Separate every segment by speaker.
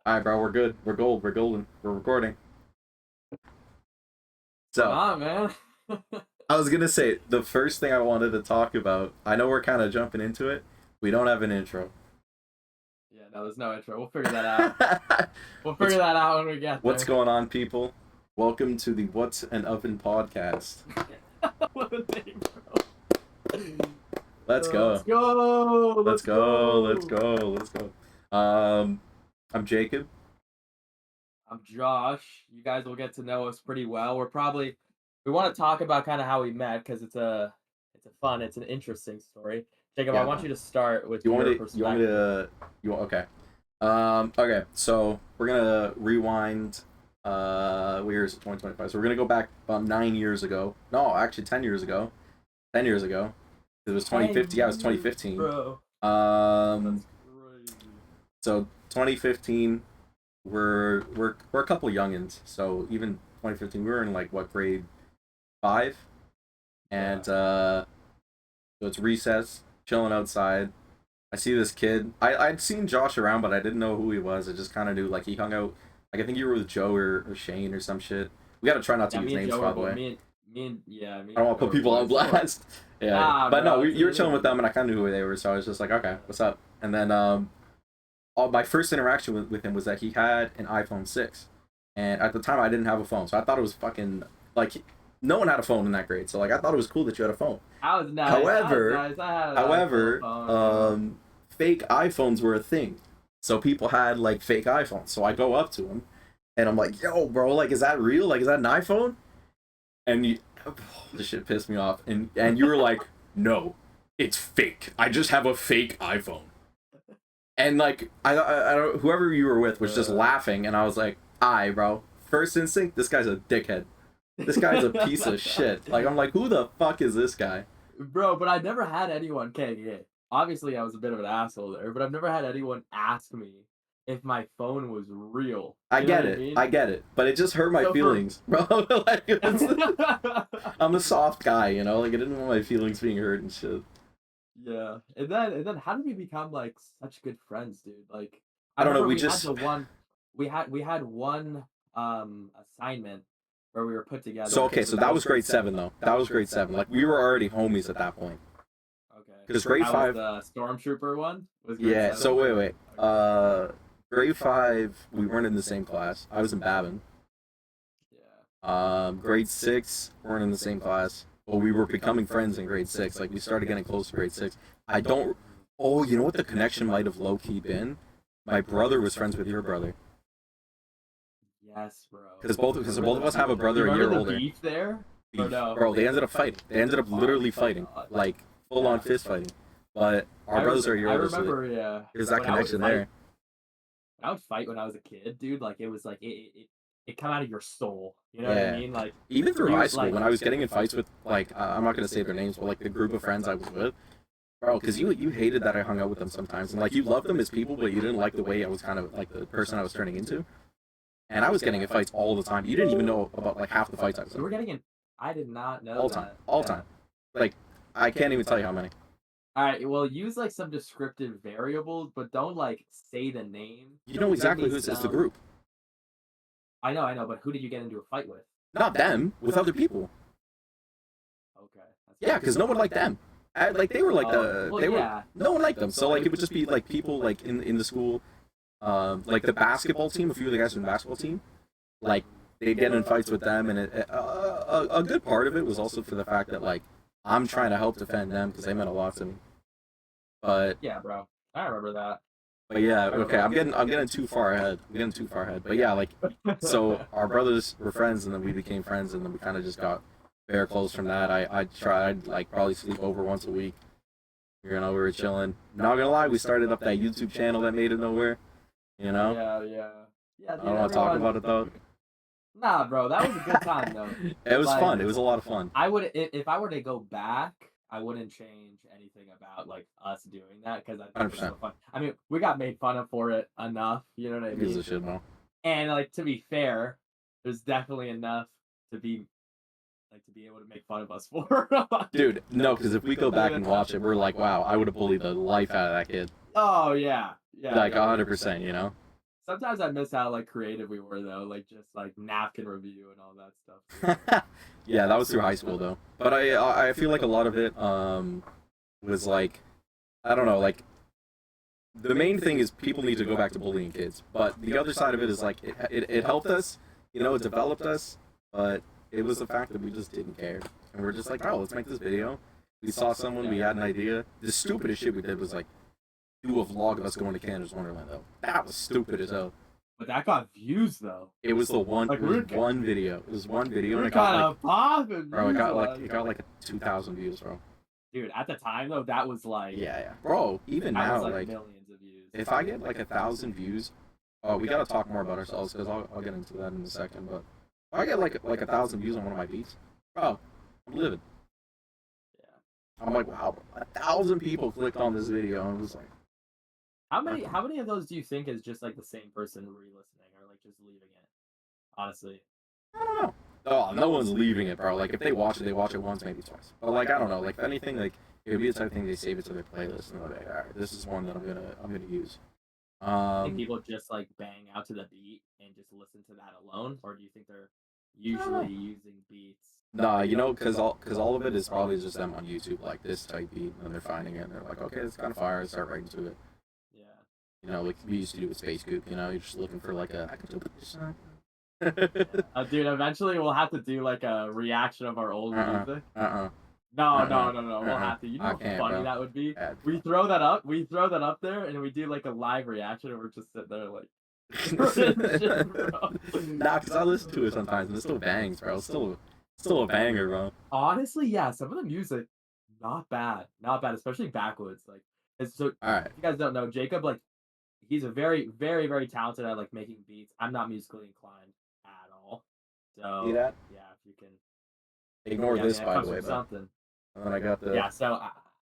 Speaker 1: All right, bro, we're good. We're gold. We're golden. We're recording.
Speaker 2: Going
Speaker 1: So,
Speaker 2: on, man?
Speaker 1: I was gonna say the first thing I wanted to talk about. I know we're kind of jumping into it. We don't have an intro.
Speaker 2: Yeah, no, there's no intro. We'll figure that out. We'll
Speaker 1: what's
Speaker 2: figure that out when we get
Speaker 1: what's
Speaker 2: there.
Speaker 1: going on, people? Welcome to the What's an Oven podcast.
Speaker 2: What a name, bro.
Speaker 1: Let's
Speaker 2: Let's
Speaker 1: go.
Speaker 2: go.
Speaker 1: Let's go. Let's go. Let's go. I'm Jacob.
Speaker 2: I'm Josh. You guys will get to know us pretty well. We want to talk about kind of how we met because it's an interesting story. Jacob, I
Speaker 1: Yeah.
Speaker 2: want you to start with
Speaker 1: You want
Speaker 2: your
Speaker 1: me to? You want me
Speaker 2: perspective.
Speaker 1: to? You want? Okay. Okay. So we're gonna rewind. What year is it? 2025. So we're gonna go back about 9 years ago. No, actually 10 years ago. 10 years ago. It was 2015. Yeah, it was 2015.
Speaker 2: Bro.
Speaker 1: Um.
Speaker 2: That's crazy.
Speaker 1: So 2015, we're a couple youngins. So even 2015, we were in like what, grade 5, and so it's recess, chilling outside. I see this kid. I'd seen Josh around, but I didn't know who he was. I just kind of knew like he hung out. Like I think you were with Joe or Shane or some shit. We gotta try not to
Speaker 2: Yeah,
Speaker 1: use
Speaker 2: me and
Speaker 1: names,
Speaker 2: Joe
Speaker 1: by
Speaker 2: are
Speaker 1: the
Speaker 2: both.
Speaker 1: way.
Speaker 2: Me
Speaker 1: I don't
Speaker 2: and
Speaker 1: want to
Speaker 2: Joe
Speaker 1: put
Speaker 2: are
Speaker 1: people on
Speaker 2: boys.
Speaker 1: blast. Yeah,
Speaker 2: Nah,
Speaker 1: but no,
Speaker 2: bro.
Speaker 1: you were chilling with them, and I kind of knew who they were, so I was just like, okay, what's up? And then all my first interaction with him was that he had an iPhone 6, and at the time I didn't have a phone, so I thought it was fucking like no one had a phone in that grade, so like I thought it was cool that you had a phone.
Speaker 2: I was nice.
Speaker 1: However,
Speaker 2: I was nice. I had an iPhone
Speaker 1: however,
Speaker 2: phone, bro.
Speaker 1: fake iPhones were a thing, so people had like fake iPhones. So I go up to him, and I'm like, "Yo, bro, like, is that real? Like, is that an iPhone?" And you, this shit pissed me off. And you were like, "No, it's fake. I just have a fake iPhone." And like, I don't, whoever you were with was just laughing, and I was like, "Aye, bro. First instinct, this guy's a dickhead. This guy's a piece of shit." Like, I'm like, "Who the fuck is this guy?"
Speaker 2: Bro, but I never had anyone. Okay, yeah. Obviously, I was a bit of an asshole there, but I've never had anyone ask me if my phone was real.
Speaker 1: I
Speaker 2: You know
Speaker 1: get
Speaker 2: what I
Speaker 1: it,
Speaker 2: mean?
Speaker 1: I get it, but it just hurt my
Speaker 2: So for
Speaker 1: feelings, bro. Like, I'm a soft guy, you know. Like, I didn't want my feelings being hurt and shit.
Speaker 2: yeah, and then how did we become like such good friends, dude? Like, I
Speaker 1: I don't know.
Speaker 2: remember
Speaker 1: We
Speaker 2: we had
Speaker 1: just
Speaker 2: the one, we had one assignment where we were put
Speaker 1: so
Speaker 2: together.
Speaker 1: okay. So that was grade 7, though. That was grade 7. Like, we were already homies at that point.
Speaker 2: Okay.
Speaker 1: Because grade
Speaker 2: That was
Speaker 1: 5,
Speaker 2: the stormtrooper one. Was grade
Speaker 1: yeah. So
Speaker 2: 7?
Speaker 1: wait.
Speaker 2: Okay.
Speaker 1: Grade 5, we weren't in the same class. I was in Babin.
Speaker 2: Yeah.
Speaker 1: Grade 6, weren't in the same class. But we were becoming friends in grade 6. Like, we started getting close to grade 6. I don't. Oh, you know what the connection might have low key been? My brother was friends with your brother.
Speaker 2: Yes, bro.
Speaker 1: Because both of us have a
Speaker 2: You
Speaker 1: brother a
Speaker 2: remember
Speaker 1: year
Speaker 2: the
Speaker 1: older.
Speaker 2: beef there? Or no?
Speaker 1: Bro, they ended up fighting. They ended up literally fighting,
Speaker 2: God.
Speaker 1: like full on fist fighting. But our brothers are a year
Speaker 2: I
Speaker 1: older, so
Speaker 2: remember, yeah.
Speaker 1: there's that
Speaker 2: When I would
Speaker 1: connection
Speaker 2: fight,
Speaker 1: there.
Speaker 2: when I would fight when I was a kid, dude. Like it was like it come out of your soul. You know what I
Speaker 1: Yeah.
Speaker 2: mean? Like
Speaker 1: Even through
Speaker 2: you
Speaker 1: high
Speaker 2: would
Speaker 1: school,
Speaker 2: like.
Speaker 1: when I was getting in fights with like I'm not gonna say their names, but like the group of friends I was with, bro, because you hated that I hung out with them sometimes, and like you loved them as people, but you didn't like the way I was kind of like the person I was turning into. And I was getting in fights all the time. You didn't even know about like half the fights I was
Speaker 2: You were
Speaker 1: in.
Speaker 2: getting in. I did not know
Speaker 1: All time,
Speaker 2: that.
Speaker 1: all
Speaker 2: Yeah.
Speaker 1: time. Like I can't even tell you how many.
Speaker 2: All right. Well, use like some descriptive variables, but don't like say the name.
Speaker 1: You know
Speaker 2: Give
Speaker 1: exactly
Speaker 2: me
Speaker 1: who's it's the
Speaker 2: some.
Speaker 1: group,
Speaker 2: I know, but who did you get into a fight with?
Speaker 1: not them, with other people.
Speaker 2: Okay. That's
Speaker 1: Yeah, because no one liked them. Like they were like
Speaker 2: Well,
Speaker 1: they were
Speaker 2: yeah.
Speaker 1: no one liked them. So like it would just be like people like in the school, like the basketball team. A few of the guys from the basketball team, like they'd get in fights with them, and a good part of it was also for the fact that like I'm trying to help defend them because they meant a lot to me. But
Speaker 2: Yeah, bro. I remember that.
Speaker 1: but yeah, okay, I'm getting too far ahead. I'm getting too far ahead. But yeah, like so our brothers were friends, and then we became friends, and then we kind of just got very close from that. I tried like probably sleep over once a week. You know, we were chilling. Not gonna lie, we started up that YouTube channel that made it nowhere. You know,
Speaker 2: Yeah,
Speaker 1: I
Speaker 2: dude.
Speaker 1: don't want to talk
Speaker 2: Everyone.
Speaker 1: about it though.
Speaker 2: Nah, bro. That was a good time though.
Speaker 1: It was
Speaker 2: Like,
Speaker 1: fun. It was a lot of fun.
Speaker 2: I would if I were to go back, I wouldn't change anything about like us doing that because I think
Speaker 1: Hundred
Speaker 2: it was so
Speaker 1: percent.
Speaker 2: fun. I mean, we got made fun of for it enough. You know what I
Speaker 1: Who gives
Speaker 2: mean?
Speaker 1: a shit, bro?
Speaker 2: And like to be fair, there's definitely enough to be to be able to make fun of us for.
Speaker 1: Dude, no, because if we go back and watch it, we're like, wow, I would have bullied the life out of that kid.
Speaker 2: Oh yeah, yeah.
Speaker 1: Like
Speaker 2: Yeah.
Speaker 1: 100%. You know.
Speaker 2: Sometimes I miss how like creative we were though, like just like napkin review and all that stuff too.
Speaker 1: Yeah, that was through high school though. But I feel like a lot of it was like, I don't know, like the main thing is people need to go back to bullying kids. But the other side of it is like it helped us, you know, it developed us, but it was the fact that we just didn't care. And we're just like, oh, let's make this video. We saw someone, we had an idea. The stupidest shit we did was like do a vlog of us going to Canada's Wonderland though. That was stupid as hell.
Speaker 2: But that got views though.
Speaker 1: It was the one.
Speaker 2: Like,
Speaker 1: it was one video. It was one video, and
Speaker 2: We're
Speaker 1: it got
Speaker 2: kind
Speaker 1: like,
Speaker 2: of popping.
Speaker 1: bro, it got like 2,000 views, bro.
Speaker 2: Dude, at the time though, that was like
Speaker 1: Yeah, bro. Even
Speaker 2: that
Speaker 1: now,
Speaker 2: was,
Speaker 1: like
Speaker 2: millions of views.
Speaker 1: if I get like 1,000 views, oh, we gotta talk more about ourselves because I'll get into that in a second. But if I get like 1,000 views on one of my beats, bro, I'm living.
Speaker 2: Yeah.
Speaker 1: I'm like, wow, 1,000 people clicked on this video, and it was like,
Speaker 2: How many of those do you think is just like the same person re-listening or like just leaving it? Honestly.
Speaker 1: I don't know. Oh, no one's leaving it, bro. Like if they watch it once, maybe twice. But like I don't know. Like if anything, like it would be the type of thing they save it to their playlist and they're like, all right, this is one that I'm gonna use.
Speaker 2: I think people just like bang out to the beat and just listen to that alone, or do you think they're usually using beats?
Speaker 1: Nah, you know, cause all of it is probably just them on YouTube, like this type beat, and they're finding it, and they're like, okay, it's kind of fire, start writing to it.
Speaker 2: Yeah.
Speaker 1: You know, like we used to do with Space Goop. You know, you're just looking for like a. I could do this.
Speaker 2: Dude, eventually we'll have to do like a reaction of our old music. No. We'll have to. You know how funny
Speaker 1: bro.
Speaker 2: that would be?
Speaker 1: Yeah,
Speaker 2: We throw that up there and we do like a live reaction and we're just sitting there like
Speaker 1: Nah, cause I listen to it sometimes and it still bangs, bro. It's still a banger, bro.
Speaker 2: Honestly, yeah, some of the music, not bad. Not bad, especially backwoods. Like it's so
Speaker 1: Alright.
Speaker 2: if you guys don't know, Jacob, like he's a very, very, very talented at like making beats. I'm not musically inclined at all. So
Speaker 1: See that?
Speaker 2: yeah, if you can
Speaker 1: Ignore this,
Speaker 2: it
Speaker 1: by
Speaker 2: comes
Speaker 1: the way,
Speaker 2: from
Speaker 1: but
Speaker 2: something.
Speaker 1: and then I got the.
Speaker 2: Yeah, so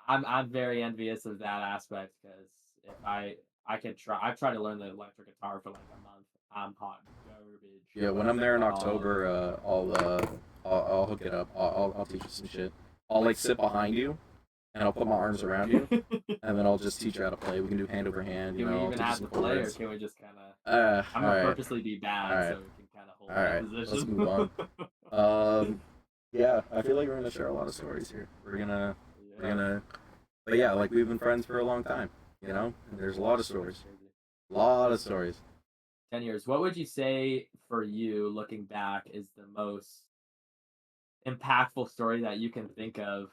Speaker 2: I'm very envious of that aspect because if I could try, I've tried to learn the electric guitar for like a month. I'm hot garbage.
Speaker 1: Yeah, when I'm there in October, I'll hook it up. I'll teach you some shit. I'll like sit behind you, and I'll put my arms around you, and then I'll just teach you how to play. We can do hand over hand. You
Speaker 2: Can
Speaker 1: know,
Speaker 2: we
Speaker 1: I'll
Speaker 2: even
Speaker 1: teach you
Speaker 2: have
Speaker 1: some
Speaker 2: to play, or
Speaker 1: chords.
Speaker 2: can we just kind of? I'm gonna
Speaker 1: Alright.
Speaker 2: purposely be bad
Speaker 1: Alright.
Speaker 2: so we can kind of hold
Speaker 1: Alright,
Speaker 2: that
Speaker 1: let's
Speaker 2: position.
Speaker 1: move on. Yeah, I feel like we're gonna share a lot of stories here. We're gonna, but yeah, like we've been friends for a long time, you know. And there's a lot of stories, a lot of stories.
Speaker 2: 10 years. What would you say for you, looking back, is the most impactful story that you can think of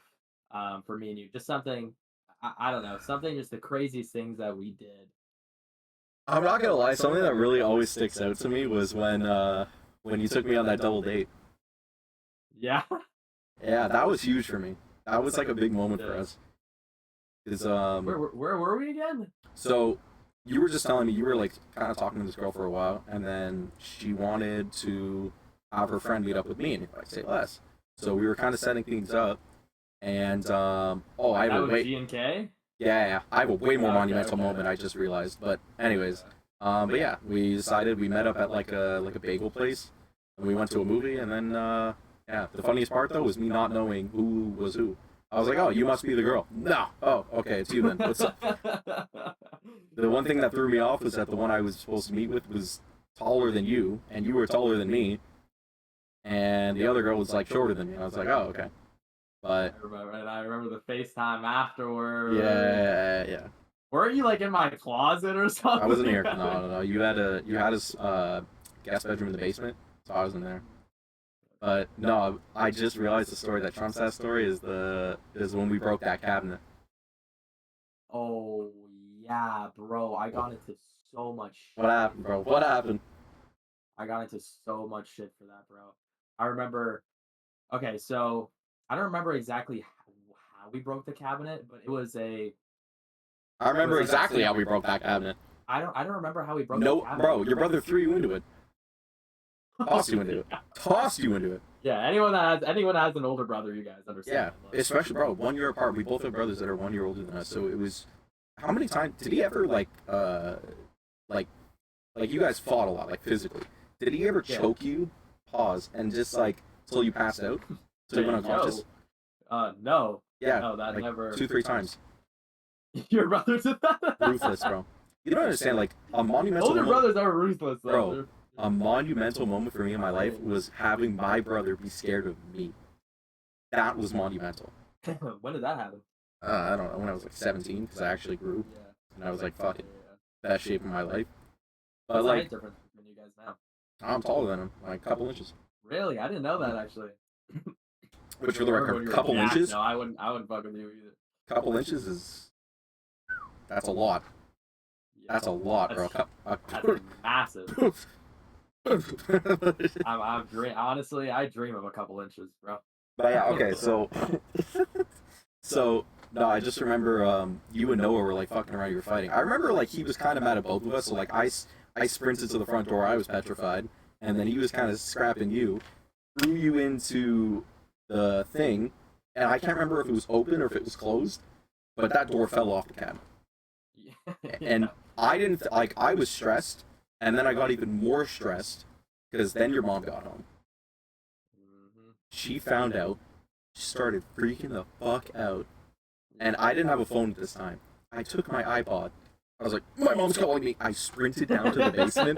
Speaker 2: for me and you? Just something, I don't know, something just the craziest things that we did.
Speaker 1: I'm not gonna lie, something that really always sticks out to me was when you took me on that double date.
Speaker 2: Yeah.
Speaker 1: Yeah, that was huge for me. That was like a big moment for us. Cause
Speaker 2: Where were we again?
Speaker 1: so you were just telling me you were like kind of talking to this girl for a while, and then she wanted to have her friend meet up with me and like say less. So we were kind of setting things up, and I have
Speaker 2: That
Speaker 1: a
Speaker 2: was
Speaker 1: way.
Speaker 2: G&K?
Speaker 1: Yeah, I have a way more
Speaker 2: Okay,
Speaker 1: monumental
Speaker 2: okay.
Speaker 1: moment. I just realized, but anyways, but yeah, we decided we met up at like a bagel place, and we went to a movie, and then yeah, the funniest part though was me not knowing who was who. I was like, oh, you must be the girl. No. Oh, okay, it's you then. What's up? The one thing that threw me off was that the one I was supposed to meet with was taller than you, and you were taller than me, and the other girl was like shorter than me. I was like, oh, okay. But
Speaker 2: I remember the FaceTime afterward.
Speaker 1: yeah.
Speaker 2: Weren't you like in my closet or something?
Speaker 1: I wasn't here. No. You had a guest bedroom in the basement, so I wasn't there. But no, I just realized the story that trumps that story is when we broke that cabinet.
Speaker 2: Oh yeah, bro. I got into so much shit.
Speaker 1: What happened, bro? What happened?
Speaker 2: I got into so much shit for that, bro. I remember. Okay, so I don't remember exactly how we broke the cabinet, but it was a.
Speaker 1: I remember exactly how we broke that cabinet.
Speaker 2: I don't remember how we broke.
Speaker 1: No,
Speaker 2: the cabinet.
Speaker 1: bro, your brother threw you into it. Tossed you into it. Tossed you into it.
Speaker 2: Yeah, anyone that has an older brother, you guys understand.
Speaker 1: Yeah,
Speaker 2: Like,
Speaker 1: especially bro, 1 year apart. We both have brothers that are 1 year older than us. So it was. How many times did he ever like you guys fought a lot, like physically? Did he ever choke you? Pause and just like till you passed out, till you went unconscious?
Speaker 2: No.
Speaker 1: Yeah,
Speaker 2: No, that
Speaker 1: like
Speaker 2: never.
Speaker 1: 2-3 times.
Speaker 2: Your brother did that.
Speaker 1: Ruthless, bro. You don't understand, like, a monumental
Speaker 2: Older
Speaker 1: moment,
Speaker 2: brothers are ruthless, though.
Speaker 1: bro.
Speaker 2: They're-
Speaker 1: A monumental moment for me in my life was having my brother be scared of me. That was monumental.
Speaker 2: When did that happen?
Speaker 1: I don't know, when I was like 17, because I actually grew,
Speaker 2: Yeah.
Speaker 1: and I was like, fucking
Speaker 2: Yeah.
Speaker 1: best shape of my life. But
Speaker 2: What's the height
Speaker 1: like,
Speaker 2: difference between you guys now?
Speaker 1: I'm taller than him, like a couple inches.
Speaker 2: Really? I didn't know that actually.
Speaker 1: Which, for the
Speaker 2: Remember when
Speaker 1: record,
Speaker 2: you were
Speaker 1: couple
Speaker 2: jacked?
Speaker 1: inches.
Speaker 2: No, I wouldn't fuck with you either.
Speaker 1: Couple inches is that's a lot.
Speaker 2: Yeah.
Speaker 1: That's a lot, bro.
Speaker 2: That's massive. Honestly, I dream of a couple inches, bro.
Speaker 1: But yeah, okay, so so no, I just remember you and Noah were like fucking around, you were fighting. I remember like he was kind of mad at both of us, so like I sprinted to the front door, I was petrified, and then he was kind of scrapping you, threw you into the thing, and I can't remember if it was open or if it was closed, but that door fell off the cabinet. And I didn't like I was stressed, and then I got even more stressed because then your mom got home. She found out, she started freaking the fuck out, and I didn't have a phone at this time. I took my iPod. I was like, my mom's calling me. I sprinted down to the basement,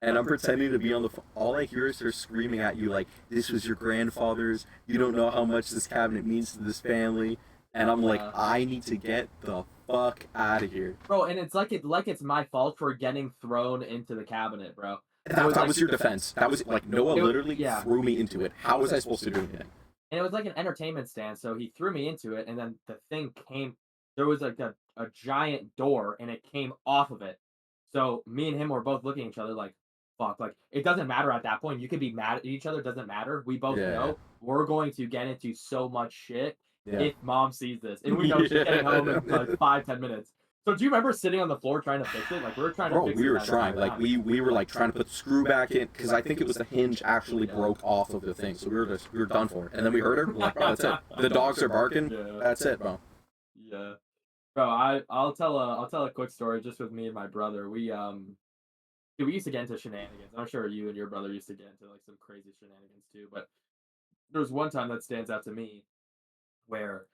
Speaker 1: and I'm pretending to be on the phone. All I hear is her screaming at you like, this was your grandfather's. You don't know how much this cabinet means to this family. And I'm like, I need to get the fuck out of here.
Speaker 2: Bro, and it's like it's my fault for getting thrown into the cabinet, bro.
Speaker 1: That was your defense. That was like Noah literally threw me into it. How was I supposed to do anything?
Speaker 2: And it was like an entertainment stand, so he threw me into it, and then the thing came. There was like a giant door, and it came off of it. So me and him were both looking at each other like, "Fuck!" Like it doesn't matter at that point. You could be mad at each other. Doesn't matter. We both know we're going to get into so much shit if mom sees this, and we know she's getting home in like 5-10 minutes. So do you remember sitting on the floor trying to fix it? Like we were trying to fix it.
Speaker 1: We were trying. Like we were like trying to put the screw back in because I think it was the hinge actually broke off of the thing. So we were done for it. And then we heard her. We're like, bro, that's it. The dogs are barking. Yeah. That's it, bro.
Speaker 2: Yeah. Bro, I'll tell a quick story just with me and my brother. We used to get into shenanigans. I'm sure you and your brother used to get into like some crazy shenanigans too. But there was one time that stands out to me where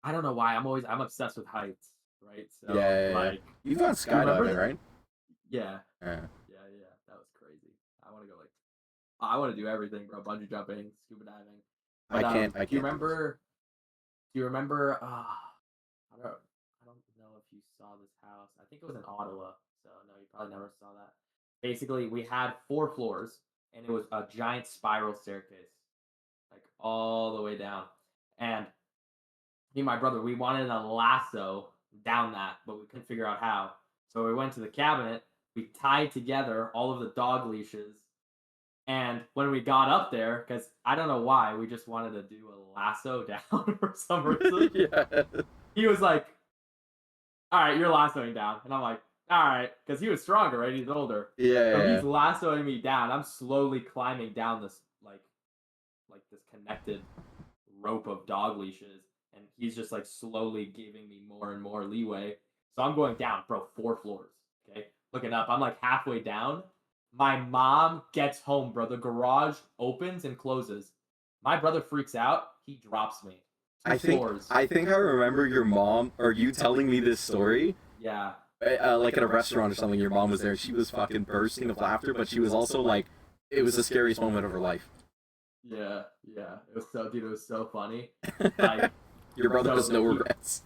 Speaker 2: I don't know why I'm obsessed with heights. Right, so like
Speaker 1: you've gone skydiving, right?
Speaker 2: Yeah. That was crazy. I want to go like, I want to do everything, bro. Bungee jumping, scuba diving. But,
Speaker 1: I can't.
Speaker 2: Do you remember? I don't know if you saw this house. I think it was in Ottawa. So no, you probably never saw that. Basically, we had 4 floors, and it was a giant spiral staircase, like all the way down. And me and my brother, we wanted a lasso down that, but we couldn't figure out how. So we went to the cabinet, we tied together all of the dog leashes, and when we got up there, because I don't know why, we just wanted to do a lasso down for some reason. He was like, all right, you're lassoing down. And I'm like, all right, because he was stronger, right? He's older. So he's lassoing me down. I'm slowly climbing down this like this connected rope of dog leashes. And he's just like slowly giving me more and more leeway. So I'm going down, bro, 4 floors. Okay. Looking up. I'm like halfway down. My mom gets home, bro. The garage opens and closes. My brother freaks out. He drops me.
Speaker 1: I think I remember your mom or you telling me this story.
Speaker 2: Yeah.
Speaker 1: Like at a restaurant or something, your mom was there. She was fucking bursting of laughter, but she was also like, it was the scariest moment of her life.
Speaker 2: Yeah. It was so, dude. It was so funny. Like,
Speaker 1: your brother has no regrets.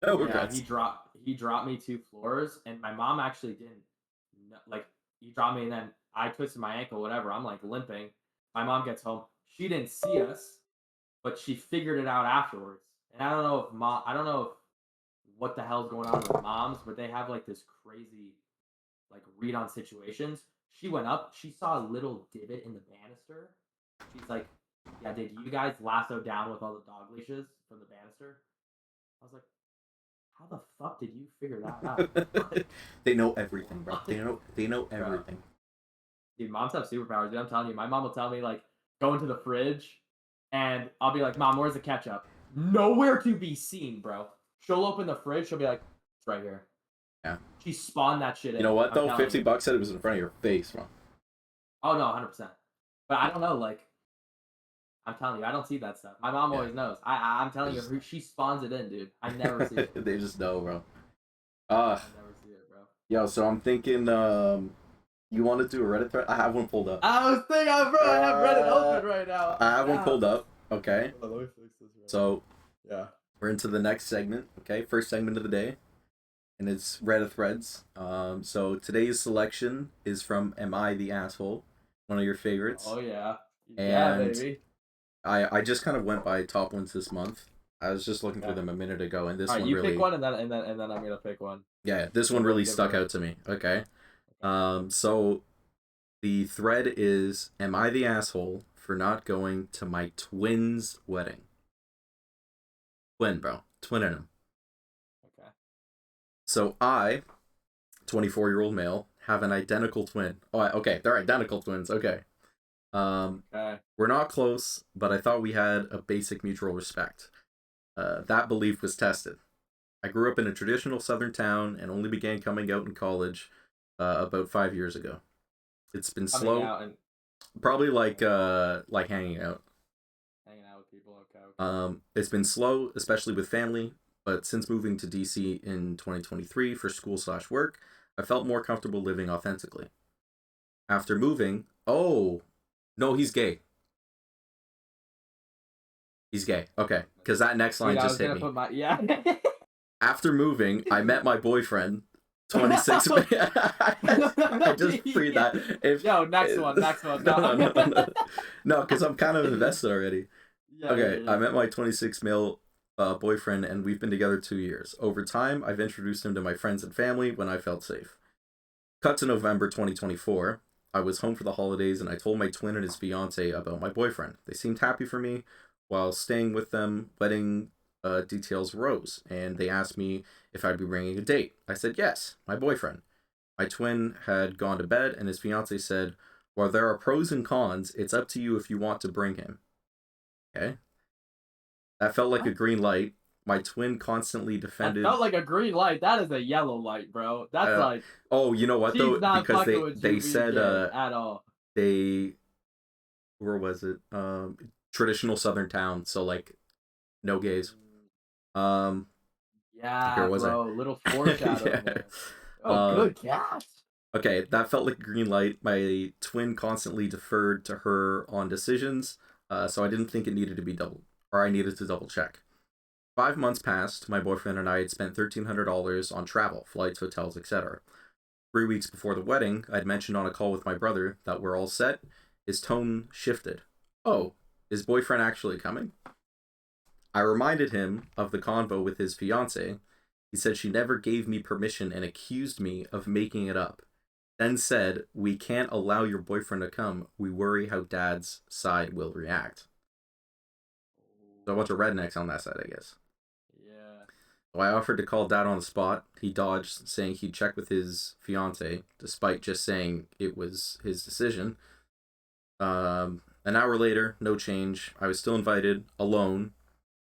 Speaker 1: No regrets.
Speaker 2: He dropped me 2 floors, and my mom actually didn't. Like, he dropped me, and then I twisted my ankle, whatever. I'm like limping. My mom gets home. She didn't see us, but she figured it out afterwards. And I don't know if what the hell's going on with moms, but they have like this crazy like read on situations. She went up. She saw a little divot in the banister. She's like, yeah, did you guys lasso down with all the dog leashes from the banister? I was like, how the fuck did you figure that out?
Speaker 1: They know everything, bro. They know everything.
Speaker 2: Dude, moms have superpowers, dude. I'm telling you. My mom will tell me, like, go into the fridge, and I'll be like, Mom, where's the ketchup? Nowhere to be seen, bro. She'll open the fridge. She'll be like, it's right here.
Speaker 1: Yeah.
Speaker 2: She spawned that shit in.
Speaker 1: You know what, though? $50 said it was in front of your face, bro.
Speaker 2: Oh, no, 100%. But I don't know, like, I'm telling you, I don't see that stuff. My mom always knows. I'm telling you, she spawns it in, dude. I never see it.
Speaker 1: They just know, bro.
Speaker 2: I never see it, bro.
Speaker 1: Yo, so I'm thinking, you want to do a Reddit thread? I have one pulled up.
Speaker 2: I was thinking, bro, I have Reddit
Speaker 1: Uh,
Speaker 2: open right now.
Speaker 1: I have one
Speaker 2: Yeah.
Speaker 1: pulled up. Okay.
Speaker 2: Hold on, let me fix this right.
Speaker 1: So
Speaker 2: Yeah.
Speaker 1: we're into the next segment. Okay, first segment of the day, and it's Reddit threads. So today's selection is from "Am I the Asshole?" One of your favorites.
Speaker 2: Oh yeah. Yeah,
Speaker 1: And
Speaker 2: baby.
Speaker 1: I just kind of went by top ones this month. I was just looking through
Speaker 2: Yeah.
Speaker 1: them a minute ago, and this
Speaker 2: All right,
Speaker 1: one
Speaker 2: you
Speaker 1: really,
Speaker 2: pick one, and then I'm gonna pick one.
Speaker 1: yeah, this
Speaker 2: And
Speaker 1: one
Speaker 2: we'll
Speaker 1: really
Speaker 2: give
Speaker 1: stuck
Speaker 2: our-
Speaker 1: out to me. Okay.
Speaker 2: Okay.
Speaker 1: So the thread is, "Am I the asshole for not going to my twin's wedding?" Twin, bro. Twinning him.
Speaker 2: Okay.
Speaker 1: So I, 24-year-old male, have an identical twin. Oh, okay. They're identical twins. Okay.
Speaker 2: Okay.
Speaker 1: We're not close, but I thought we had a basic mutual respect. That belief was tested. I grew up in a traditional southern town and only began coming out in college about 5 years ago. It's been
Speaker 2: Coming
Speaker 1: slow,
Speaker 2: out and
Speaker 1: probably like hanging out.
Speaker 2: hanging out with people. Okay.
Speaker 1: It's been slow, especially with family, but since moving to DC in 2023 for school/work, I felt more comfortable living authentically. After moving, oh, no, he's gay. He's gay. Okay, because that next line
Speaker 2: Dude, I was
Speaker 1: just hit
Speaker 2: gonna
Speaker 1: me.
Speaker 2: put my yeah.
Speaker 1: After moving, I met my boyfriend. 26. I just freed that. If
Speaker 2: Yo, next one.
Speaker 1: No, because I'm kind of invested already.
Speaker 2: Yeah,
Speaker 1: Okay,
Speaker 2: yeah.
Speaker 1: I met my 26 male boyfriend, and we've been together 2 years. Over time, I've introduced him to my friends and family when I felt safe. Cut to November 2024. I was home for the holidays, and I told my twin and his fiance about my boyfriend. They seemed happy for me. While staying with them, wedding details rose, and they asked me if I'd be bringing a date. I said yes, my boyfriend. My twin had gone to bed, and his fiance said, "While there are pros and cons, it's up to you if you want to bring him." Okay? That felt like a green light. My twin constantly
Speaker 2: That
Speaker 1: defended.
Speaker 2: felt like a green light. That is a yellow light, bro. That's like
Speaker 1: Oh, you know what
Speaker 2: she's
Speaker 1: though?
Speaker 2: not
Speaker 1: Because
Speaker 2: fucking with you
Speaker 1: they
Speaker 2: being
Speaker 1: said
Speaker 2: gay at all.
Speaker 1: they, where was it? Traditional southern town, so like no gays.
Speaker 2: Yeah,
Speaker 1: Here was I?
Speaker 2: bro. Little foreshadowing
Speaker 1: Yeah.
Speaker 2: there. Oh, good catch.
Speaker 1: Okay, that felt like a green light. My twin constantly deferred to her on decisions, so I didn't think it needed to be double, or I needed to double check. 5 months passed. My boyfriend and I had spent $1,300 on travel, flights, hotels, etc. 3 weeks before the wedding, I'd mentioned on a call with my brother that we're all set. His tone shifted. Oh, is boyfriend actually coming? I reminded him of the convo with his fiance. He said she never gave me permission and accused me of making it up. Then said, "We can't allow your boyfriend to come. We worry how dad's side will react." So a bunch of rednecks on that side, I guess.
Speaker 2: Yeah.
Speaker 1: So I offered to call dad on the spot. He dodged, saying he'd check with his fiance, despite just saying it was his decision. An hour later, no change. I was still invited, alone,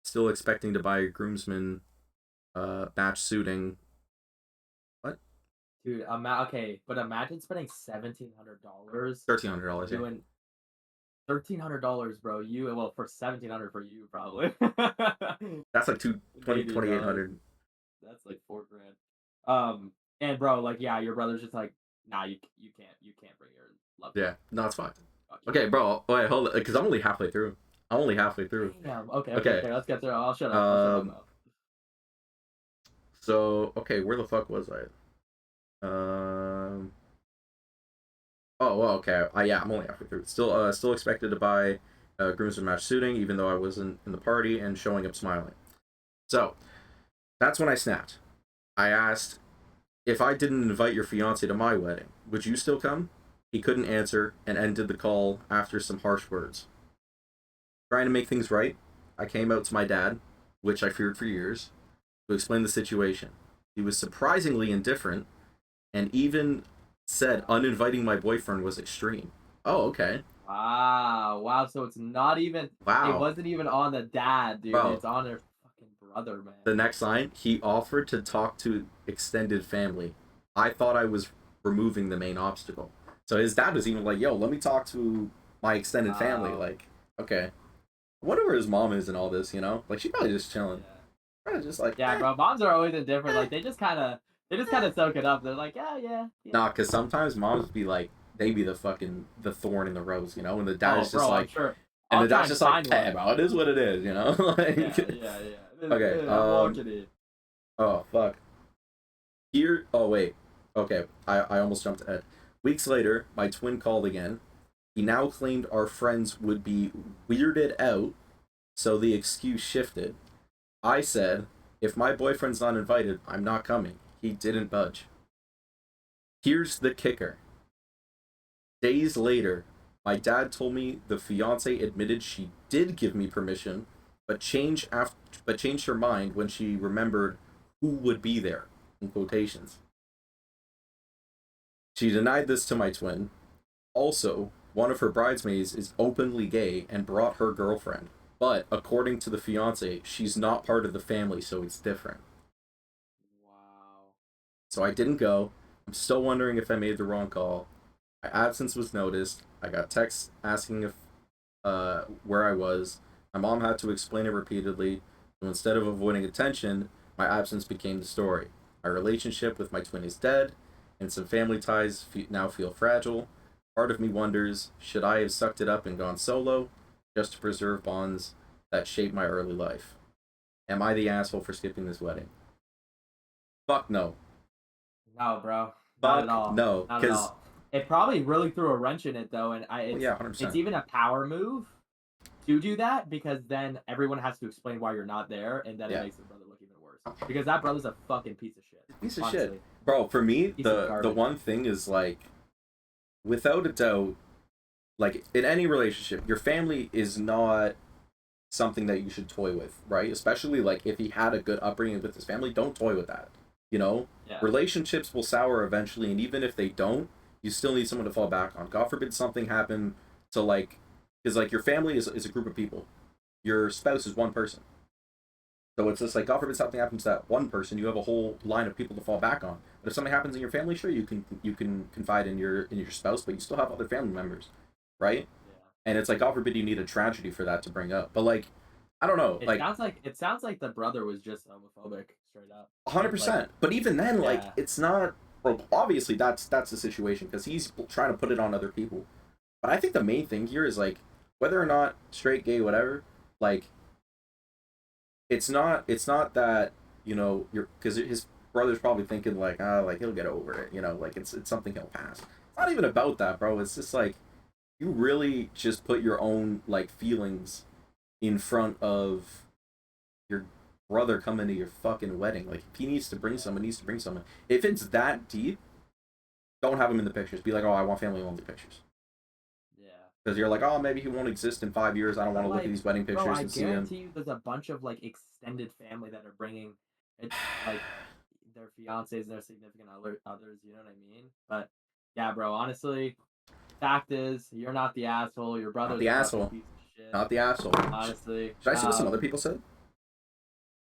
Speaker 1: still expecting to buy a groomsman match suiting. What?
Speaker 2: Dude, okay, but imagine spending $1,700
Speaker 1: $1,300, yeah.
Speaker 2: doing $1,300, bro. For 1,700 for you probably.
Speaker 1: That's like 2,800.
Speaker 2: That's like $4,000. And bro, like yeah, your brother's just like, nah, you can't bring your love.
Speaker 1: Yeah, no, it's fine.
Speaker 2: Fuck you.
Speaker 1: Okay, bro. Wait, hold on, because I'm only halfway through.
Speaker 2: Damn. Okay. Let's get through. I'll shut up.
Speaker 1: Um, So, okay, where the fuck was I? Oh, well, okay. Yeah, I'm only halfway through. Still expected to buy groomsman match suiting, even though I wasn't in the party and showing up smiling. So, that's when I snapped. I asked, if I didn't invite your fiance to my wedding, would you still come? He couldn't answer and ended the call after some harsh words. Trying to make things right, I came out to my dad, which I feared for years, to explain the situation. He was surprisingly indifferent and even said uninviting my boyfriend was extreme. Oh, okay.
Speaker 2: Wow. So it's not even.
Speaker 1: Wow.
Speaker 2: It wasn't even on the dad, dude.
Speaker 1: Bro.
Speaker 2: It's on their fucking brother, man.
Speaker 1: The next line, he offered to talk to extended family. I thought I was removing the main obstacle. So his dad was even like, "Yo, let me talk to my extended family." Like, okay. I wonder where his mom is in all this, you know? Like, she's probably just chilling.
Speaker 2: Yeah.
Speaker 1: Probably just like,
Speaker 2: Yeah, bro. Moms are always indifferent. Like they just kind of They just kind of soak it up. They're like, yeah, yeah, yeah.
Speaker 1: Nah, because sometimes moms be like, they be the fucking the thorn in the rose, you know, and the dad
Speaker 2: Oh,
Speaker 1: is just
Speaker 2: bro, I'm
Speaker 1: like,
Speaker 2: sure.
Speaker 1: and
Speaker 2: I'll
Speaker 1: the
Speaker 2: try
Speaker 1: dad's
Speaker 2: and
Speaker 1: just like,
Speaker 2: find
Speaker 1: hey,
Speaker 2: one.
Speaker 1: bro, it is what it is, you know.
Speaker 2: Yeah,
Speaker 1: Like,
Speaker 2: yeah, yeah.
Speaker 1: okay,
Speaker 2: I'm walking in.
Speaker 1: oh fuck. Here, oh wait, okay, I almost jumped ahead. Weeks later, my twin called again. He now claimed our friends would be weirded out, so the excuse shifted. I said, if my boyfriend's not invited, I'm not coming. He didn't budge. Here's the kicker. Days later, my dad told me the fiance admitted she did give me permission, but changed her mind when she remembered who would be there, in quotations. She denied this to my twin. Also, one of her bridesmaids is openly gay and brought her girlfriend. But according to the fiance, she's not part of the family, so it's different.
Speaker 2: Wow.
Speaker 1: So I didn't go. I'm still wondering if I made the wrong call. My absence was noticed. I got texts asking if where I was. My mom had to explain it repeatedly. So instead of avoiding attention, my absence became the story. My relationship with my twin is dead, and some family ties now feel fragile. Part of me wonders, should I have sucked it up and gone solo, just to preserve bonds that shaped my early life? Am I the asshole for skipping this wedding? Fuck no.
Speaker 2: No, bro. Not at
Speaker 1: Fuck
Speaker 2: all.
Speaker 1: no.
Speaker 2: Not at
Speaker 1: Because,
Speaker 2: all. It probably really threw a wrench in it though, and
Speaker 1: well,
Speaker 2: it's
Speaker 1: yeah,
Speaker 2: it's
Speaker 1: 100%.
Speaker 2: even a power move to do that because then everyone has to explain why you're not there, and then it
Speaker 1: Yeah.
Speaker 2: makes the brother look even worse. Because that brother's a fucking piece of shit.
Speaker 1: Piece of shit.
Speaker 2: Honestly,
Speaker 1: Bro, for me,
Speaker 2: piece of
Speaker 1: the
Speaker 2: garbage.
Speaker 1: one thing is like, without a doubt, like in any relationship, your family is not something that you should toy with, right? Especially like if he had a good upbringing with his family, don't toy with that. You know,
Speaker 2: Yeah.
Speaker 1: relationships will sour eventually, and even if they don't, you still need someone to fall back on. God forbid something happen to like, because like your family is a group of people. Your spouse is one person. So it's just like God forbid something happens to that one person, you have a whole line of people to fall back on. But if something happens in your family, sure you can confide in your spouse, but you still have other family members, right?
Speaker 2: Yeah.
Speaker 1: And it's like God forbid you need a tragedy for that to bring up. But like, I don't know, like
Speaker 2: It sounds like the brother was just homophobic, straight up.
Speaker 1: hundred
Speaker 2: Like,
Speaker 1: percent. But even then, like
Speaker 2: yeah.
Speaker 1: it's not. Well, obviously that's the situation because he's trying to put it on other people. But I think the main thing here is like whether or not straight, gay, whatever. Like it's not that you know you're because his brother's probably thinking like like he'll get over it, you know, like it's something he'll pass. It's not even about that, bro. It's just like you really just put your own like feelings in front of your brother coming to your fucking wedding. Like if he needs to bring someone, he needs to bring someone. If it's that deep, don't have him in the pictures. Be like, oh, I want family only pictures.
Speaker 2: Yeah.
Speaker 1: Because you're like, oh, maybe he won't exist in 5 years. I don't want to look at
Speaker 2: Like,
Speaker 1: these wedding
Speaker 2: bro,
Speaker 1: pictures
Speaker 2: I
Speaker 1: and see him.
Speaker 2: guarantee you, there's a bunch of like extended family that are bringing it, like their fiancés and their significant others. You know what I mean? But yeah, bro. Honestly, fact is, you're not the asshole. Your
Speaker 1: Not
Speaker 2: brother's
Speaker 1: the
Speaker 2: a fucking
Speaker 1: asshole.
Speaker 2: piece of shit.
Speaker 1: Not the asshole.
Speaker 2: Honestly.
Speaker 1: Should I see what some other people said?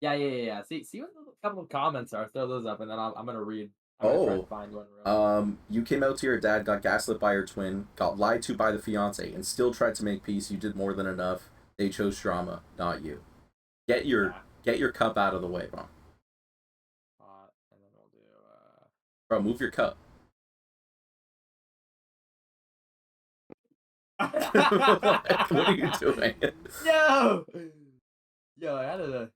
Speaker 2: Yeah. See what a couple of comments are. Throw those up, and then I'm gonna read. I'm gonna try and
Speaker 1: Oh,
Speaker 2: find one real quick.
Speaker 1: you came out to your dad, got gaslit by your twin, got lied to by the fiance, and still tried to make peace. You did more than enough. They chose drama, not you. Get your
Speaker 2: Yeah.
Speaker 1: get your cup out of the way, bro.
Speaker 2: And then we'll do.
Speaker 1: Bro, move your cup. What are you doing?
Speaker 2: Yo, I had to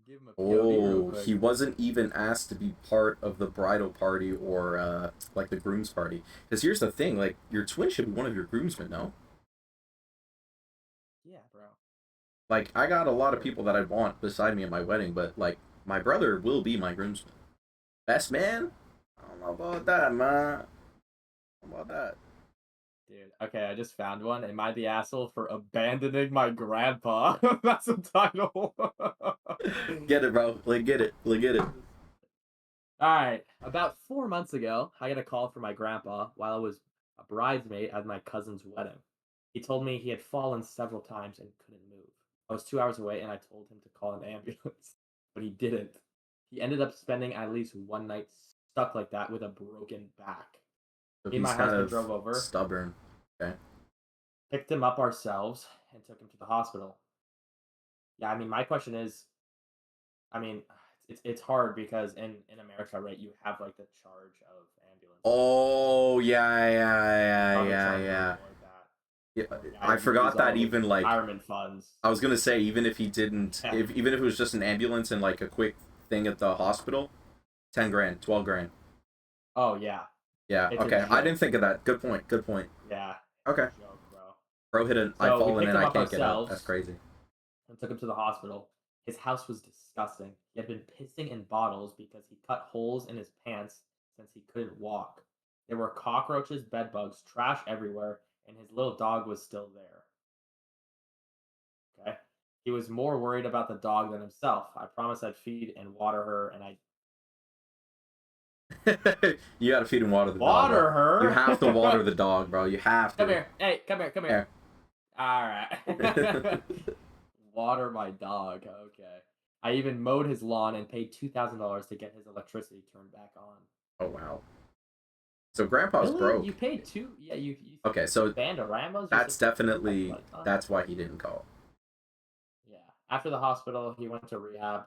Speaker 2: give him a POV real
Speaker 1: Oh,
Speaker 2: quick.
Speaker 1: he wasn't even asked to be part of the bridal party or like the groom's party. Because here's the thing, like your twin should be one of your groomsmen, no?
Speaker 2: Yeah, bro.
Speaker 1: Like I got a lot of people that I'd want beside me at my wedding, but like my brother will be my groomsman. Best man? I don't know about that, man. How about that?
Speaker 2: Dude, okay, I just found one. Am I the asshole for abandoning my grandpa? That's the title.
Speaker 1: Get it, bro. Like get it. Like get it.
Speaker 2: Alright, about 4 months ago, I got a call from my grandpa while I was a bridesmaid at my cousin's wedding. He told me he had fallen several times and couldn't move. I was 2 hours away and I told him to call an ambulance, but he didn't. He ended up spending at least one night stuck like that with a broken back.
Speaker 1: So
Speaker 2: Me and my
Speaker 1: he's kind
Speaker 2: husband
Speaker 1: of
Speaker 2: drove over,
Speaker 1: stubborn. Okay.
Speaker 2: picked him up ourselves, and took him to the hospital. Yeah, I mean, my question is, I mean, it's hard because in America, right, you have like the charge of ambulance.
Speaker 1: Oh yeah,
Speaker 2: Probably
Speaker 1: yeah,
Speaker 2: charge
Speaker 1: yeah.
Speaker 2: more like that.
Speaker 1: Yeah,
Speaker 2: So the guy
Speaker 1: I
Speaker 2: would use
Speaker 1: forgot
Speaker 2: all
Speaker 1: that
Speaker 2: of his
Speaker 1: even like
Speaker 2: retirement funds.
Speaker 1: I was gonna say even if he didn't,
Speaker 2: Yeah.
Speaker 1: if even if it was just an ambulance and like a quick thing at the hospital, 10 grand, 12 grand.
Speaker 2: Oh yeah,
Speaker 1: Yeah.
Speaker 2: it's a
Speaker 1: Okay. I
Speaker 2: joke.
Speaker 1: didn't think of that. Good point. Good point.
Speaker 2: Yeah, it's
Speaker 1: Okay.
Speaker 2: a joke, bro.
Speaker 1: Bro hit an I
Speaker 2: So we
Speaker 1: fallen
Speaker 2: picked
Speaker 1: and
Speaker 2: him
Speaker 1: I
Speaker 2: up
Speaker 1: can't get up. That's
Speaker 2: ourselves
Speaker 1: crazy.
Speaker 2: and took him to the hospital. His house was disgusting. He had been pissing in bottles because he cut holes in his pants since he couldn't walk. There were cockroaches, bed bugs, trash everywhere, and his little dog was still there. Okay. He was more worried about the dog than himself. I promised I'd feed and water her, and I
Speaker 1: You gotta feed and water the dog, bro.
Speaker 2: water
Speaker 1: You have to water
Speaker 2: her.
Speaker 1: the dog, bro. You have to.
Speaker 2: Come here. Hey, come here. Come here. All right. Water my dog. Okay. I even mowed his lawn and paid $2,000 to get his electricity turned back on.
Speaker 1: Oh wow. So grandpa's
Speaker 2: Really?
Speaker 1: broke.
Speaker 2: You paid two? Yeah, you
Speaker 1: Okay, so
Speaker 2: Bandoramas?
Speaker 1: that's definitely
Speaker 2: Lifetime?
Speaker 1: that's why he didn't call.
Speaker 2: Yeah. After the hospital, he went to rehab.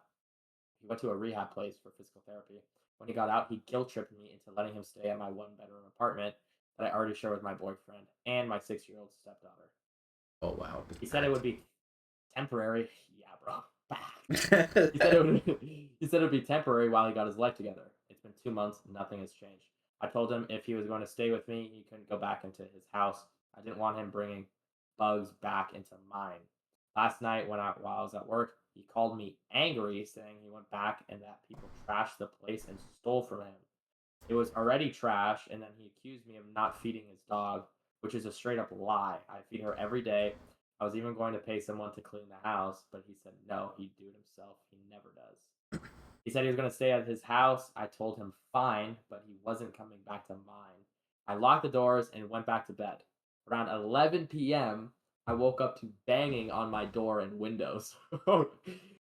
Speaker 2: He went to a rehab place for physical therapy. When he got out, he guilt tripped me into letting him stay at my one bedroom apartment that I already share with my boyfriend and my 6-year-old stepdaughter.
Speaker 1: Oh wow.
Speaker 2: He said it would be temporary. Yeah, bro.
Speaker 1: be.
Speaker 2: He said it would be temporary while he got his life together. It's been 2 months, nothing has changed. I told him if he was going to stay with me, he couldn't go back into his house. I didn't want him bringing bugs back into mine. Last night, while I was at work, he called me angry, saying he went back and that people trashed the place and stole from him. It was already trash, and then he accused me of not feeding his dog, which is a straight up lie. I feed her every day. I was even going to pay someone to clean the house, but he said no, he'd do it himself. He never does. He said he was going to stay at his house. I told him fine, but he wasn't coming back to mine. I locked the doors and went back to bed. Around 11 p.m., I woke up to banging on my door and windows.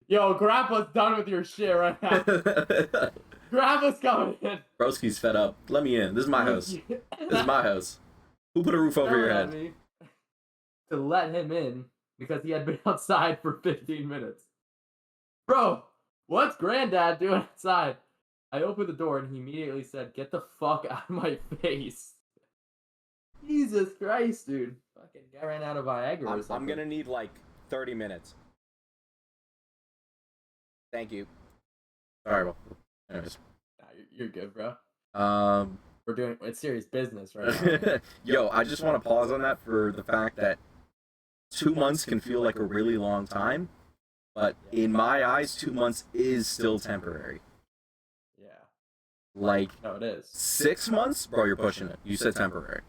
Speaker 2: Yo, Grandpa's done with your shit right now. Grandpa's coming in.
Speaker 1: Broski's fed up. Let me in. This is my house. This is my house. Who put a roof over your head?
Speaker 2: Me to let him in because he had been outside for 15 minutes. Bro, what's Granddad doing outside? I opened the door and he immediately said, "Get the fuck out of my face." Jesus Christ, dude. Fucking guy ran out of Viagra or something.
Speaker 1: I'm gonna need like 30 minutes. Thank you. Sorry, well. Anyways.
Speaker 2: Nah, you're good, bro.
Speaker 1: We're
Speaker 2: doing it's serious business right now.
Speaker 1: Yo, I just want to pause on that for the fact that 2 months can feel like a really long time, but in my eyes, 2 months is still temporary.
Speaker 2: Yeah.
Speaker 1: Like,
Speaker 2: no, it is.
Speaker 1: 6 months, bro, you're pushing it. You said temporary.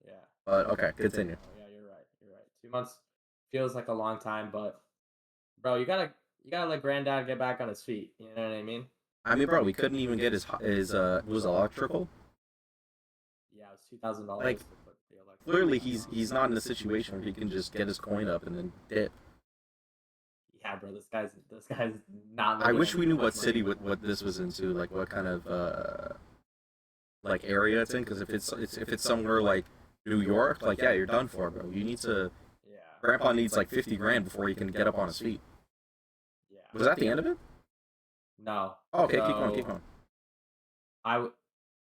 Speaker 2: Yeah.
Speaker 1: But okay, continue.
Speaker 2: Oh, yeah, you're right. 2 months feels like a long time, but bro, you gotta let Granddad get back on his feet. You know what I mean?
Speaker 1: I mean, bro, we couldn't even get his was electrical.
Speaker 2: Yeah, it was $2,000.
Speaker 1: Like, clearly he's not in a situation where he can just get his coin up and then dip.
Speaker 2: Yeah, bro, this guy's not.
Speaker 1: I wish we knew what city what this was into, like what kind of like area it's in. Because if it's somewhere like New York, like yeah, you're done for, bro. You need to.
Speaker 2: Yeah.
Speaker 1: Grandpa needs like 50 grand before he can get up on his feet.
Speaker 2: Yeah.
Speaker 1: Was that the end of it?
Speaker 2: No.
Speaker 1: Oh, okay, keep going.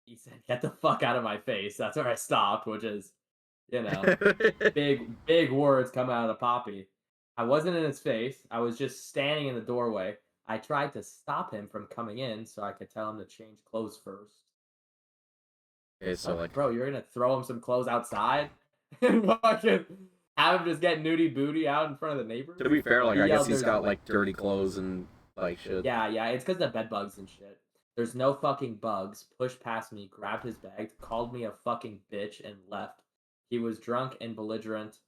Speaker 2: He said, "Get the fuck out of my face." That's where I stopped, which is, you know, big words coming out of Poppy. I wasn't in his face. I was just standing in the doorway. I tried to stop him from coming in so I could tell him to change clothes first.
Speaker 1: Okay, so like,
Speaker 2: bro, you're gonna throw him some clothes outside and fucking have him just get nudie booty out in front of the neighbors?
Speaker 1: To be fair, like I guess he's got like dirty clothes and like shit.
Speaker 2: Yeah, it's because of bed bugs and shit. There's no fucking bugs. Pushed past me, grabbed his bag, called me a fucking bitch, and left. He was drunk and belligerent.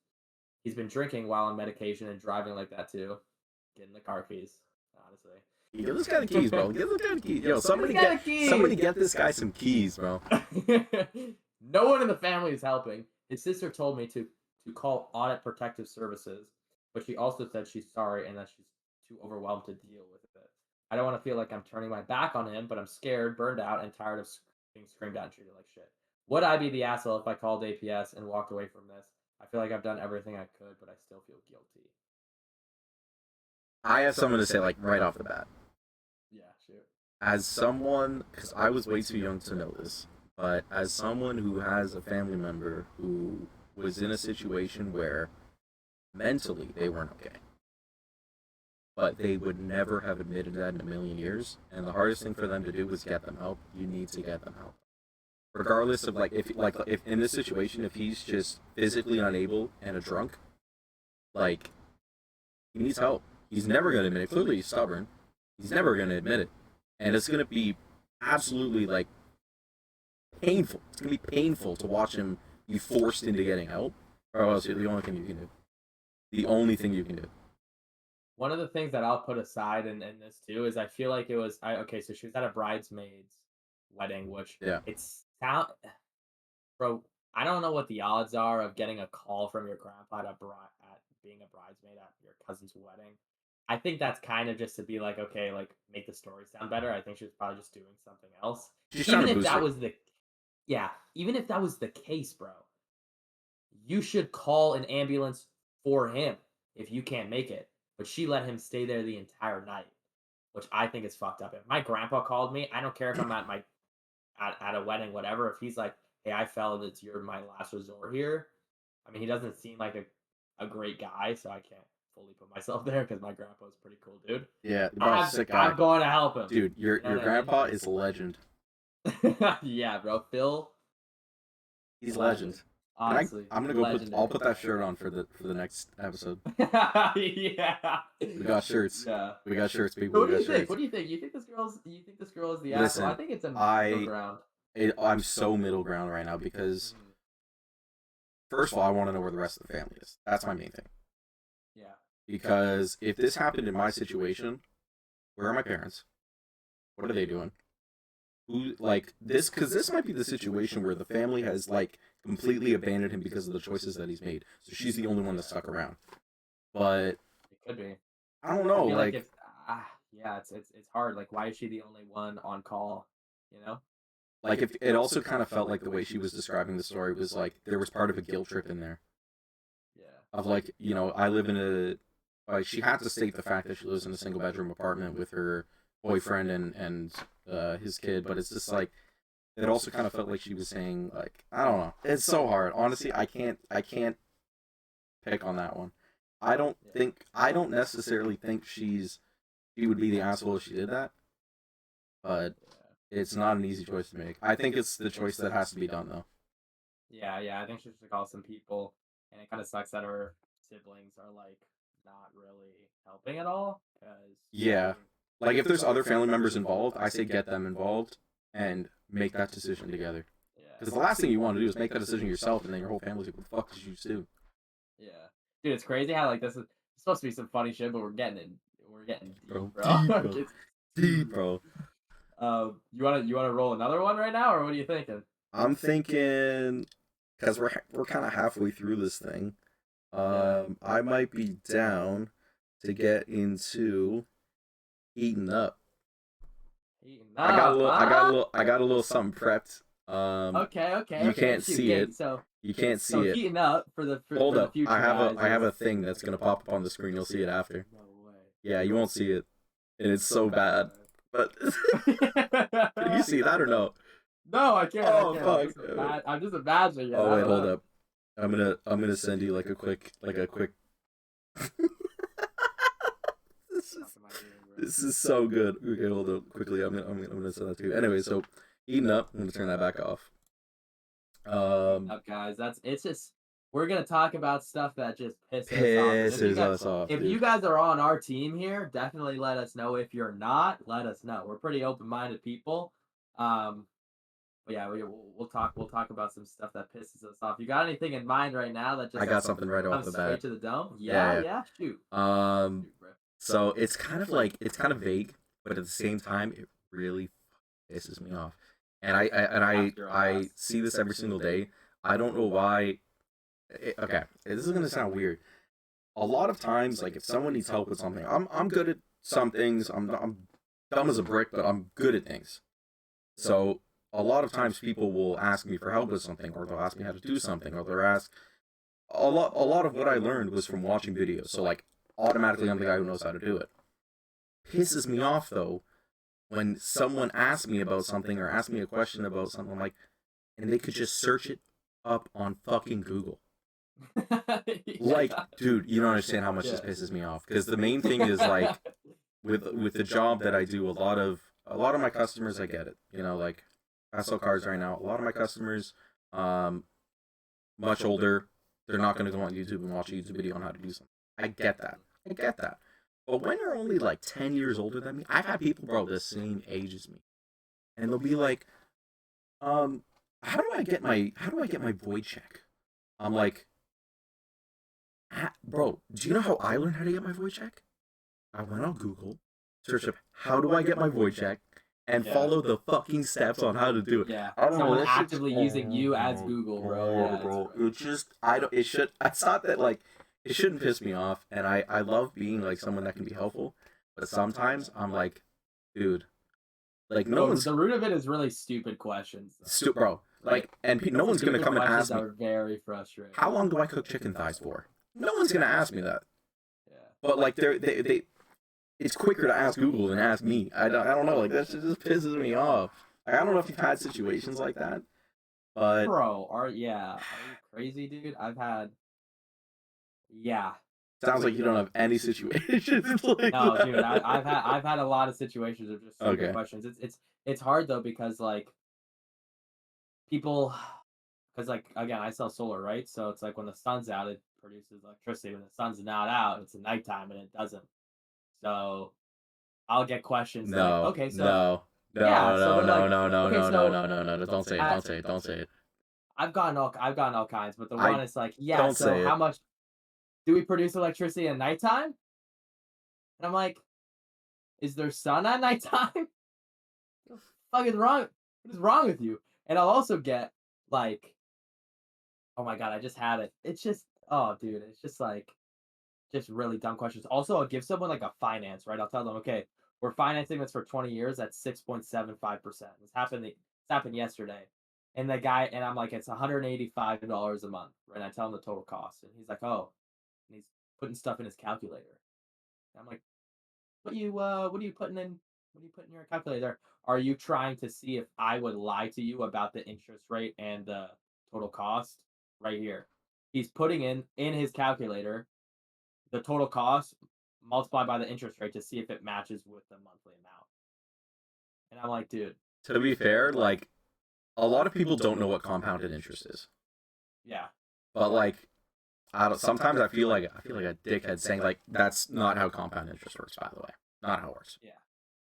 Speaker 2: He's been drinking while on medication and driving like that too. Getting the car keys, honestly.
Speaker 1: Give this guy the keys, bro. Give this guy the keys. Yo, somebody get this guy some keys, bro.
Speaker 2: No one in the family is helping. His sister told me to call Audit Protective Services, but she also said she's sorry and that she's too overwhelmed to deal with it. I don't want to feel like I'm turning my back on him, but I'm scared, burned out, and tired of being screamed at and treated like shit. Would I be the asshole if I called APS and walked away from this? I feel like I've done everything I could, but I still feel guilty.
Speaker 1: I have something to say, like, right off the bat.
Speaker 2: Yeah.
Speaker 1: as someone, because I was way too young to know this, but as someone who has a family member who was in a situation where mentally they weren't okay, but they would never have admitted that in a million years, and the hardest thing for them to do was get them help. You need to get them help, regardless of if in this situation, if he's just physically unable and a drunk, like he needs help. He's never gonna admit it. Clearly, he's stubborn. He's never gonna admit it, and it's gonna be absolutely like painful. It's gonna be painful to watch him be forced into getting help, or else the only thing you can do. The only thing you can do.
Speaker 2: One of the things that I'll put aside in this too is I feel like it was okay. So she was at a bridesmaid's wedding, which
Speaker 1: Yeah.
Speaker 2: it's sound, bro. I don't know what the odds are of getting a call from your grandpa at being a bridesmaid at your cousin's wedding. I think that's kind of just to be like, okay, like make the story sound better. I think she was probably just doing something else.
Speaker 1: She's trying
Speaker 2: Even
Speaker 1: to
Speaker 2: if
Speaker 1: boost
Speaker 2: that
Speaker 1: her.
Speaker 2: was the, yeah, even if that was the case, bro, you should call an ambulance for him if you can't make it. But she let him stay there the entire night, which I think is fucked up. If my grandpa called me, I don't care if I'm at my at a wedding, whatever. If he's like, "Hey, I fell, it's you're my last resort here." I mean, he doesn't seem like a great guy, so I can't fully put myself there because my grandpa's a pretty cool dude.
Speaker 1: Yeah, the sick guy.
Speaker 2: I'm going to help him,
Speaker 1: dude. Your
Speaker 2: you know what I
Speaker 1: grandpa is a legend.
Speaker 2: mean? Yeah, bro. Phil,
Speaker 1: He's a legend.
Speaker 2: honestly,
Speaker 1: I'm gonna go
Speaker 2: legendary.
Speaker 1: I'll put that shirt on for the next episode.
Speaker 2: Yeah.
Speaker 1: We got shirts.
Speaker 2: Yeah.
Speaker 1: We got shirts,
Speaker 2: So
Speaker 1: people.
Speaker 2: what
Speaker 1: We
Speaker 2: do
Speaker 1: got
Speaker 2: you think?
Speaker 1: shirts.
Speaker 2: What do you think? You think this girl is the
Speaker 1: Listen,
Speaker 2: asshole? I think it's a
Speaker 1: I-
Speaker 2: middle ground.
Speaker 1: I'm so middle ground right now because first of all, I want to know where the rest of the family is. That's my main thing.
Speaker 2: Yeah.
Speaker 1: Because if this happened in my situation, where are my parents? What are they doing? Who like this? Because this might be the situation where the family has like completely abandoned him because of the choices that he's made. So she's the only one that stuck around. But
Speaker 2: It could be.
Speaker 1: I don't know.
Speaker 2: I feel
Speaker 1: Like,
Speaker 2: if yeah, it's hard. Like, why is she the only one on call? You know?
Speaker 1: like if it also kind of felt like the way she was describing the story was like there was part of a guilt trip in there
Speaker 2: Yeah.
Speaker 1: of like I live in a like she had to state the fact that she lives in a single bedroom apartment with her boyfriend and his kid, but it's just like it also kind of felt like she was saying like I don't know. It's so hard. Honestly, I can't pick on that one. I don't necessarily think she would be the asshole if she did that, but it's not an easy choice to make. I think it's the choice that has to be done though.
Speaker 2: Yeah. I think she should call some people, and it kind of sucks that her siblings are like not really helping at all. Cause
Speaker 1: Yeah. Like if there's other family members involved, I say get them involved and make that decision together.
Speaker 2: yeah,
Speaker 1: Because the last thing you want to do is make that decision yourself, and then your whole family's like, "What the fuck did you do?"
Speaker 2: yeah, dude, it's crazy how like this is supposed to be some funny shit, but we're getting deep,
Speaker 1: Bro,
Speaker 2: bro.
Speaker 1: deep, bro.
Speaker 2: It's-
Speaker 1: Deep, bro.
Speaker 2: you wanna roll another one right now, or what are you thinking?
Speaker 1: I'm thinking because we're kind of halfway through this thing. I might be down to get into eating up.
Speaker 2: Heating
Speaker 1: I got a little something prepped.
Speaker 2: Okay.
Speaker 1: you
Speaker 2: okay,
Speaker 1: can't
Speaker 2: shoot,
Speaker 1: see
Speaker 2: gang,
Speaker 1: it.
Speaker 2: So
Speaker 1: You can't
Speaker 2: so
Speaker 1: see it.
Speaker 2: heating up for the
Speaker 1: Hold
Speaker 2: for
Speaker 1: up.
Speaker 2: the future
Speaker 1: I have
Speaker 2: guys
Speaker 1: a thing that's gonna pop up on the screen. You'll see it after.
Speaker 2: No way.
Speaker 1: Yeah, you won't see it, and it's so bad. But can you see that or no?
Speaker 2: No, I can't.
Speaker 1: Oh,
Speaker 2: I can't.
Speaker 1: fuck.
Speaker 2: I'm just imagining it.
Speaker 1: Oh
Speaker 2: I
Speaker 1: wait,
Speaker 2: don't
Speaker 1: hold
Speaker 2: know.
Speaker 1: up. I'm gonna send you like a quick. This is
Speaker 2: What am I doing, bro?
Speaker 1: this is so good. Okay, hold up quickly. I'm gonna send that to you. Anyway, so eating up. I'm gonna turn that back off.
Speaker 2: Up, guys. It's just we're gonna talk about stuff that just pisses us off. If you guys are on our team here, definitely let us know. If you're not, let us know. We're pretty open-minded people. But yeah, we'll talk about some stuff that pisses us off. You got anything in mind right now that just
Speaker 1: I got something right off
Speaker 2: comes
Speaker 1: the
Speaker 2: straight
Speaker 1: bat.
Speaker 2: to the dome?
Speaker 1: Yeah.
Speaker 2: Yeah. Shoot.
Speaker 1: Um,
Speaker 2: Shoot, bro.
Speaker 1: so it's kind of vague, but at the same time, it really pisses me off. And I see this every single day. I don't know why. Okay, this is gonna sound weird. A lot of times, like if someone needs help with something, I'm good at some things. I'm dumb as a brick, but I'm good at things. So a lot of times people will ask me for help with something, or they'll ask me how to do something, or they'll ask. A lot of what I learned was from watching videos. So like automatically, I'm the guy who knows how to do it. Pisses me off though when someone asks me about something or asks me a question about something, I'm like, and they could just search it up on fucking Google. Like,
Speaker 2: Yeah.
Speaker 1: dude, you don't understand how much this
Speaker 2: Yeah.
Speaker 1: pisses me off. Because the main thing is like with the job that I do, a lot of my customers, I get it. You know, like I sell cars right now. A lot of my customers, um, much older, they're not going to go on YouTube and watch a YouTube video on how to do something. I get that. I get that. But when you're only like 10 years older than me, I've had people, bro, the same age as me, and they'll be like, how do I get my void check? I'm like, bro, do you know how I learned how to get my void check? I went on Google, searched up how do I get my void check, and
Speaker 2: Yeah.
Speaker 1: follow the fucking steps on how to do it.
Speaker 2: Yeah.
Speaker 1: I don't know.
Speaker 2: Someone
Speaker 1: That shit's
Speaker 2: actively using you as Google, bro. Yeah, that's
Speaker 1: bro.
Speaker 2: right.
Speaker 1: It just I don't. It should. It's not that like it shouldn't piss me off, and I love being like someone that can be helpful, but sometimes I'm like, dude, like no one's
Speaker 2: The root of it is really stupid questions.
Speaker 1: bro. Like, and no one's gonna
Speaker 2: Stupid
Speaker 1: come and
Speaker 2: questions
Speaker 1: ask me
Speaker 2: are very frustrating.
Speaker 1: how long do I cook chicken thighs for. No one's gonna ask me that.
Speaker 2: Yeah.
Speaker 1: But like they it's quicker to ask Google than ask me. I don't know. Like that shit just pisses me off. Like, I don't know if you've had situations like that, but
Speaker 2: Bro, are you crazy, dude? I've had yeah.
Speaker 1: sounds like you don't have any situations like
Speaker 2: No,
Speaker 1: that.
Speaker 2: dude, I've had a lot of situations of just stupid
Speaker 1: Okay.
Speaker 2: questions. It's hard though because like people because like again I sell solar, right? So it's like when the sun's out it produces electricity. When the sun's not out, it's nighttime and it doesn't. So I'll get questions like,
Speaker 1: No,
Speaker 2: okay, so
Speaker 1: no,
Speaker 2: yeah,
Speaker 1: no,
Speaker 2: so
Speaker 1: no,
Speaker 2: they're
Speaker 1: no,
Speaker 2: like,
Speaker 1: no, no,
Speaker 2: okay,
Speaker 1: no, no,
Speaker 2: so
Speaker 1: no, no, no. Don't say it. Don't say it. Don't say it.
Speaker 2: I've gotten all kinds, but the
Speaker 1: I
Speaker 2: one is like, yeah,
Speaker 1: don't
Speaker 2: so
Speaker 1: say
Speaker 2: how
Speaker 1: it.
Speaker 2: much do we produce electricity at nighttime? And I'm like, is there sun at nighttime? What the fuck is wrong? What is wrong with you? And I'll also get like, oh my god, I just had it. It's just, oh dude, it's just like, just really dumb questions. Also, I'll give someone like a finance, right? I'll tell them, okay, we're financing this for 20 years at 6.75%. This happened yesterday. And the guy, and I'm like, it's $185 a month, right? And I tell him the total cost. And he's like, oh, and he's putting stuff in his calculator. And I'm like, what are you putting in? What are you putting in your calculator? Are you trying to see if I would lie to you about the interest rate and the total cost? Right here. He's putting in his calculator the total cost multiplied by the interest rate to see if it matches with the monthly amount. And I'm like, dude,
Speaker 1: To be fair, like a lot of people don't know what compounded interest is,
Speaker 2: yeah,
Speaker 1: but like I don't. Sometimes I feel like a dickhead saying like that's not how compound interest works. By the way, not how it works.
Speaker 2: yeah.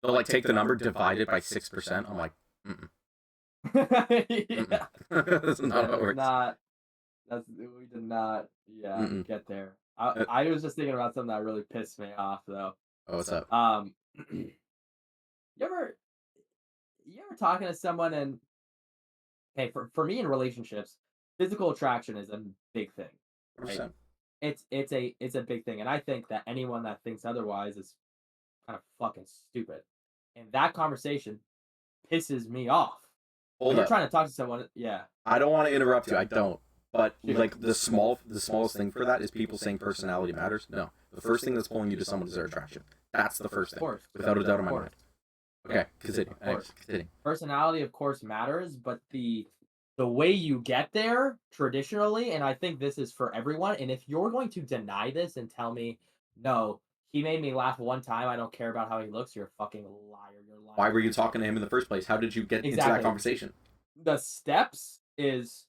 Speaker 1: They'll like take the number, divide it by 6%. I'm like, mm-mm,
Speaker 2: Yeah.
Speaker 1: that's not how it works.
Speaker 2: Not we did not
Speaker 1: Mm-mm.
Speaker 2: get there.
Speaker 1: Uh,
Speaker 2: I was just thinking about something that really pissed me off though.
Speaker 1: oh, what's up?
Speaker 2: You ever talking to someone and hey, for me in relationships, physical attraction is a big thing, right?
Speaker 1: 100%.
Speaker 2: It's a big thing, and I think that anyone that thinks otherwise is kind of fucking stupid. And that conversation pisses me off. When
Speaker 1: Hold
Speaker 2: you're
Speaker 1: up.
Speaker 2: trying to talk to someone, yeah,
Speaker 1: I don't want to interrupt you. I don't. But
Speaker 2: Shoot.
Speaker 1: like the smallest thing for that is people saying personality matters. No, the first thing that's pulling you to someone is their attraction. That's the first
Speaker 2: of
Speaker 1: thing,
Speaker 2: course,
Speaker 1: without a doubt in my
Speaker 2: course.
Speaker 1: mind. Okay, continue.
Speaker 2: Of course.
Speaker 1: Continue.
Speaker 2: Personality, of course, matters, but the way you get there traditionally, and I think this is for everyone. And if you're going to deny this and tell me, no, he made me laugh one time, I don't care about how he looks, you're a fucking liar. You're lying.
Speaker 1: Why were you talking to him in the first place? How did you get into that
Speaker 2: Exactly.
Speaker 1: conversation?
Speaker 2: The steps is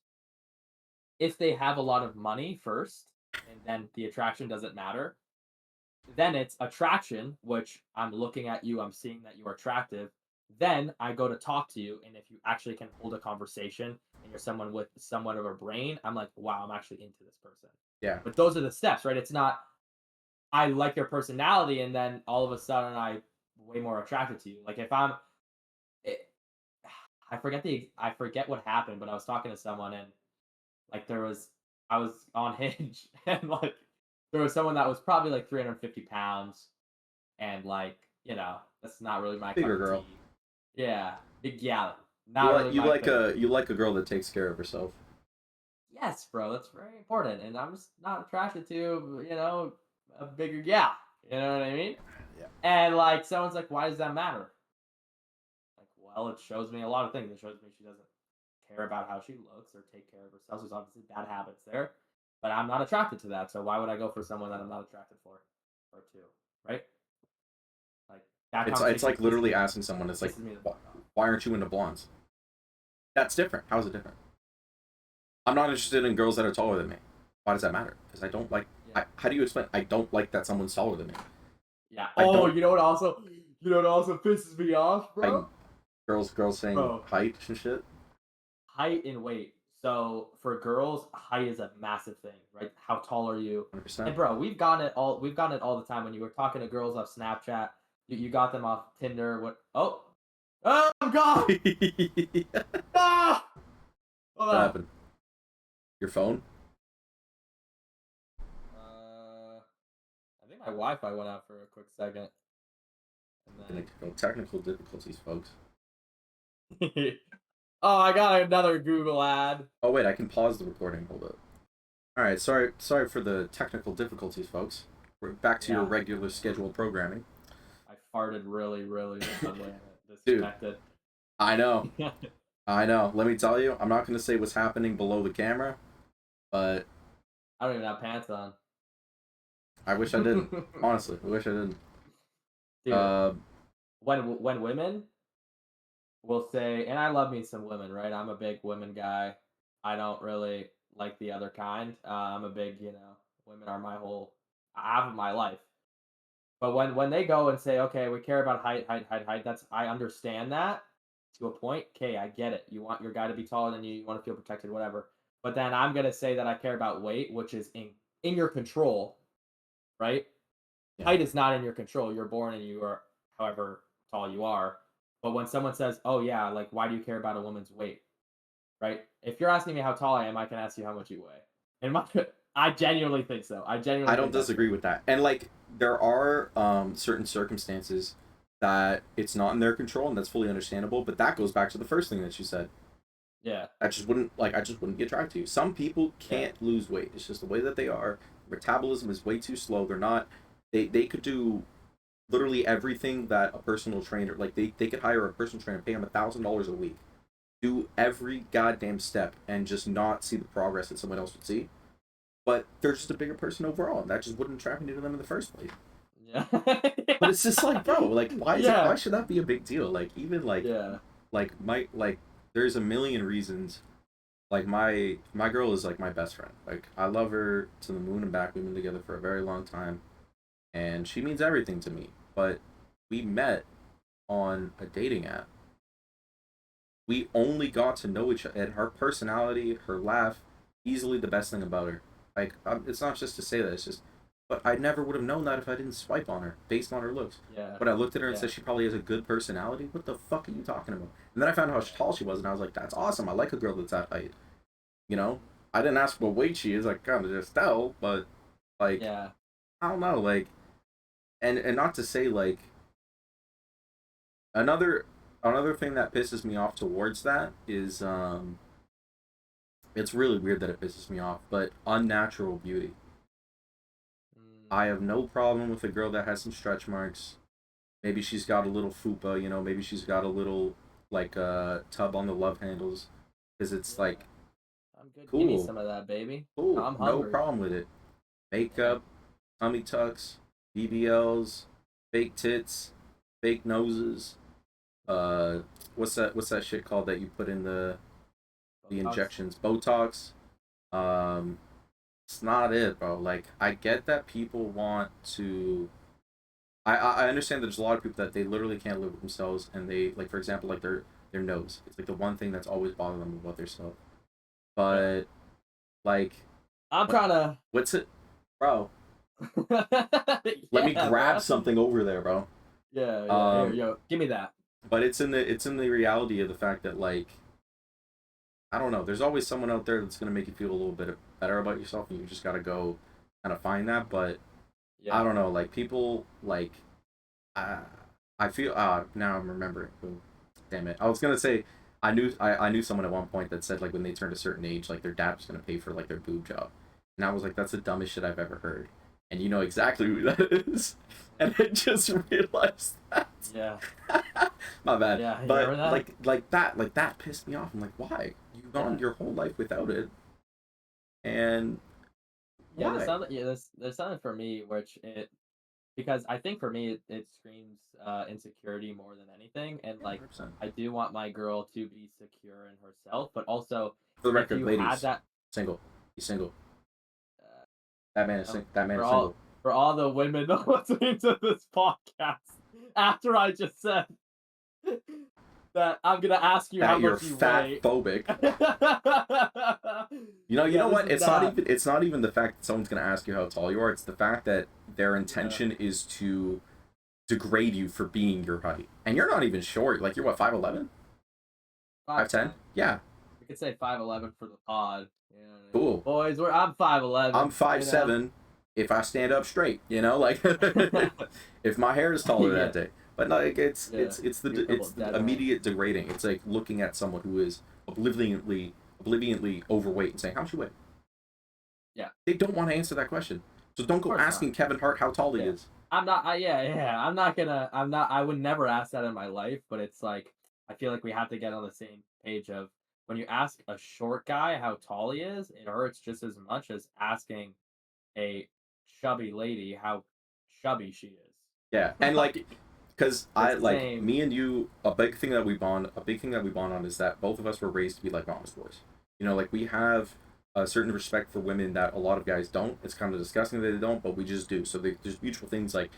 Speaker 2: if they have a lot of money first, and then the attraction doesn't matter, then it's attraction, which I'm looking at you, I'm seeing that you're attractive. Then I go to talk to you, and if you actually can hold a conversation and you're someone with somewhat of a brain, I'm like, wow, I'm actually into this person.
Speaker 1: Yeah.
Speaker 2: But those are the steps, right? It's not I like your personality, and then all of a sudden I'm way more attracted to you. Like if I'm, it, I forget what happened, but I was talking to someone and like I was on Hinge and like there was someone that was probably like 350 pounds and like, that's not really my
Speaker 1: Bigger
Speaker 2: cup of
Speaker 1: girl.
Speaker 2: tea. Yeah. Big gal. Not really my thing.
Speaker 1: You like a girl that takes care of herself.
Speaker 2: Yes, bro, that's very important. And I'm just not attracted to, a bigger gal. You know what I mean?
Speaker 1: Yeah.
Speaker 2: And like someone's like, why does that matter? well. It shows me a lot of things. It shows me she doesn't care about how she looks or take care of herself. There's obviously bad habits there, but I'm not attracted to that. So why would I go for someone that I'm not attracted for or to, right? Like that
Speaker 1: It's
Speaker 2: conversation
Speaker 1: like literally asking someone, it's like,
Speaker 2: pisses me the
Speaker 1: why,
Speaker 2: fuck off.
Speaker 1: why aren't you into blondes? That's different. How is it different? I'm not interested in girls that are taller than me. Why does that matter? Because I don't like.
Speaker 2: Yeah.
Speaker 1: How do you explain? I don't like that someone's taller than me.
Speaker 2: Yeah.
Speaker 1: I
Speaker 2: Oh,
Speaker 1: don't.
Speaker 2: you know what also pisses me off,
Speaker 1: I
Speaker 2: bro?
Speaker 1: girls saying
Speaker 2: Bro,
Speaker 1: height and shit.
Speaker 2: height and weight. So for girls, height is a massive thing, right? How tall are you?
Speaker 1: 100%.
Speaker 2: And bro, we've gotten it all the time when you were talking to girls off Snapchat. You got them off Tinder. Oh God!
Speaker 1: What
Speaker 2: Ah! Hold on.
Speaker 1: happened? Your phone?
Speaker 2: I think my Wi-Fi went out for a quick second, and
Speaker 1: Technical difficulties, folks.
Speaker 2: then oh, I got another Google ad.
Speaker 1: Oh wait, I can pause the recording. Hold up. All right, sorry for the technical difficulties, folks. We're back to your
Speaker 2: Yeah.
Speaker 1: regular scheduled programming.
Speaker 2: I farted really loudly and it
Speaker 1: Dude.
Speaker 2: disconnected.
Speaker 1: I know. Let me tell you, I'm not going to say what's happening below the camera, but
Speaker 2: I don't even have pants on.
Speaker 1: I wish I didn't. Honestly, I wish I didn't.
Speaker 2: Dude, when women will say, and I love me some women, right? I'm a big women guy. I don't really like the other kind. I'm a big, women are my whole half of my life. But when they go and say, okay, we care about height, that's I understand that to a point. Okay, I get it. You want your guy to be taller than you. You want to feel protected, whatever. But then I'm gonna say that I care about weight, which is in your control, right?
Speaker 1: Yeah.
Speaker 2: Height is not in your control. You're born and you are however tall you are. But when someone says, "Oh yeah, like why do you care about a woman's weight?" Right? If you're asking me how tall I am, I can ask you how much you weigh. And I genuinely think so. I genuinely
Speaker 1: I don't
Speaker 2: think that's
Speaker 1: disagree
Speaker 2: true.
Speaker 1: with that. And like there are certain circumstances that it's not in their control, and that's fully understandable. But that goes back to the first thing that you said.
Speaker 2: Yeah.
Speaker 1: I just wouldn't get attracted to you. Some people can't lose weight. It's just the way that they are. Metabolism is way too slow. They're not. They could do literally everything that a personal trainer, like they could hire a personal trainer, pay him $1,000 a week, do every goddamn step, and just not see the progress that someone else would see. But they're just a bigger person overall, and that just wouldn't attract me to them in the first place.
Speaker 2: Yeah.
Speaker 1: But it's just like, bro, like why is it?
Speaker 2: Yeah.
Speaker 1: Why should that be a big deal? Like even
Speaker 2: Yeah.
Speaker 1: like there's a million reasons. Like my girl is like my best friend. Like I love her to the moon and back. We've been together for a very long time, and she means everything to me. But we met on a dating app. We only got to know each other, and her personality, her laugh, easily the best thing about her. Like it's not just to say that, it's just, but I never would have known that if I didn't swipe on her based on her looks.
Speaker 2: Yeah.
Speaker 1: But I looked at her and
Speaker 2: Yeah.
Speaker 1: said she probably has a good personality. What the fuck are you talking about? And then I found out how tall she was, and I was like, that's awesome. I like a girl that's that height. You know, I didn't ask what weight she is. I kind of just tell, but like,
Speaker 2: Yeah.
Speaker 1: I don't know, like, and not to say like another thing that pisses me off towards that is it's really weird that it pisses me off, but unnatural beauty. I have no problem with a girl that has some stretch marks. Maybe she's got a little fupa, you know, maybe she's got a little like tub on the love handles, because it's like
Speaker 2: I'm good.
Speaker 1: cool.
Speaker 2: Give me some of that, baby.
Speaker 1: cool,
Speaker 2: I'm
Speaker 1: no
Speaker 2: hungry.
Speaker 1: problem with it. Makeup, tummy tucks, BBLs, fake tits, fake noses. What's that shit called that you put in the injections? Botox. It's not it, bro. Like I get that people want to. I understand that there's a lot of people that they literally can't live with themselves, and they like, for example, like their nose. It's like the one thing that's always bothering them about their self. But like,
Speaker 2: I'm trying to.
Speaker 1: what's it, bro? Let me grab something over there, bro.
Speaker 2: Yeah. Here, yo, give me that.
Speaker 1: But it's in the reality of the fact that like I don't know. There's always someone out there that's gonna make you feel a little bit better about yourself, and you just gotta go kind of find that. But
Speaker 2: Yeah.
Speaker 1: I don't know. Like people like I feel now I'm remembering. Ooh, damn it! I was gonna say I knew someone at one point that said like when they turned a certain age, like their dad was gonna pay for like their boob job, and I was like, that's the dumbest shit I've ever heard. And you know exactly who that is. And I just realized that.
Speaker 2: Yeah.
Speaker 1: My bad.
Speaker 2: Yeah. You
Speaker 1: But
Speaker 2: remember that?
Speaker 1: like that pissed me off. I'm like, why? You've gone
Speaker 2: Yeah.
Speaker 1: your whole life without it, and
Speaker 2: Yeah. There's
Speaker 1: why?
Speaker 2: something. Yeah. There's something for me which it because I think for me it screams insecurity more than anything, and
Speaker 1: Yeah,
Speaker 2: like
Speaker 1: 100%.
Speaker 2: I do want my girl to be secure in herself, but also
Speaker 1: For the
Speaker 2: if
Speaker 1: record,
Speaker 2: you had
Speaker 1: ladies,
Speaker 2: that.
Speaker 1: single. He's single.
Speaker 2: Uh,
Speaker 1: That man
Speaker 2: for
Speaker 1: is single.
Speaker 2: all the women listening to this podcast, after I just said that I'm gonna ask you how
Speaker 1: That you're
Speaker 2: much you
Speaker 1: fat
Speaker 2: weigh.
Speaker 1: phobic. You
Speaker 2: Yeah,
Speaker 1: know
Speaker 2: this
Speaker 1: what?
Speaker 2: is not.
Speaker 1: It's not even the fact that someone's gonna ask you how tall you are. It's the fact that their
Speaker 2: Yeah,
Speaker 1: intention is to degrade you for being your height, and you're not even short. Like you're what 5'11", 5'10"?
Speaker 2: 5'10".
Speaker 1: Yeah,
Speaker 2: We could say 5'11" for the pod. You know what I mean?
Speaker 1: cool.
Speaker 2: Boys, I'm 5'11".
Speaker 1: I'm five
Speaker 2: You know.
Speaker 1: seven. If I stand up straight, like if my hair is taller that
Speaker 2: Yeah,
Speaker 1: day. But like
Speaker 2: yeah. Beautiful
Speaker 1: it's the
Speaker 2: dead man.
Speaker 1: immediate degrading. It's like looking at someone who is obliviently overweight and saying how much you weigh.
Speaker 2: Yeah,
Speaker 1: They don't want to answer that question. So don't
Speaker 2: of
Speaker 1: go
Speaker 2: course not.
Speaker 1: asking Kevin Hart how tall he
Speaker 2: Yeah.
Speaker 1: is.
Speaker 2: I'm not. Yeah. I'm not gonna. I'm not. I would never ask that in my life. But it's like I feel like we have to get on the same page of when you ask a short guy how tall he is, it hurts just as much as asking a chubby lady how chubby she
Speaker 1: Yeah,
Speaker 2: is.
Speaker 1: and like,
Speaker 2: Like
Speaker 1: cause I
Speaker 2: it's the
Speaker 1: like
Speaker 2: same.
Speaker 1: me and you. A big thing that we bond on is that both of us were raised to be like mama's boys. Like we have a certain respect for women that a lot of guys don't. It's kind of disgusting that they don't, but we just do. So there's mutual things like,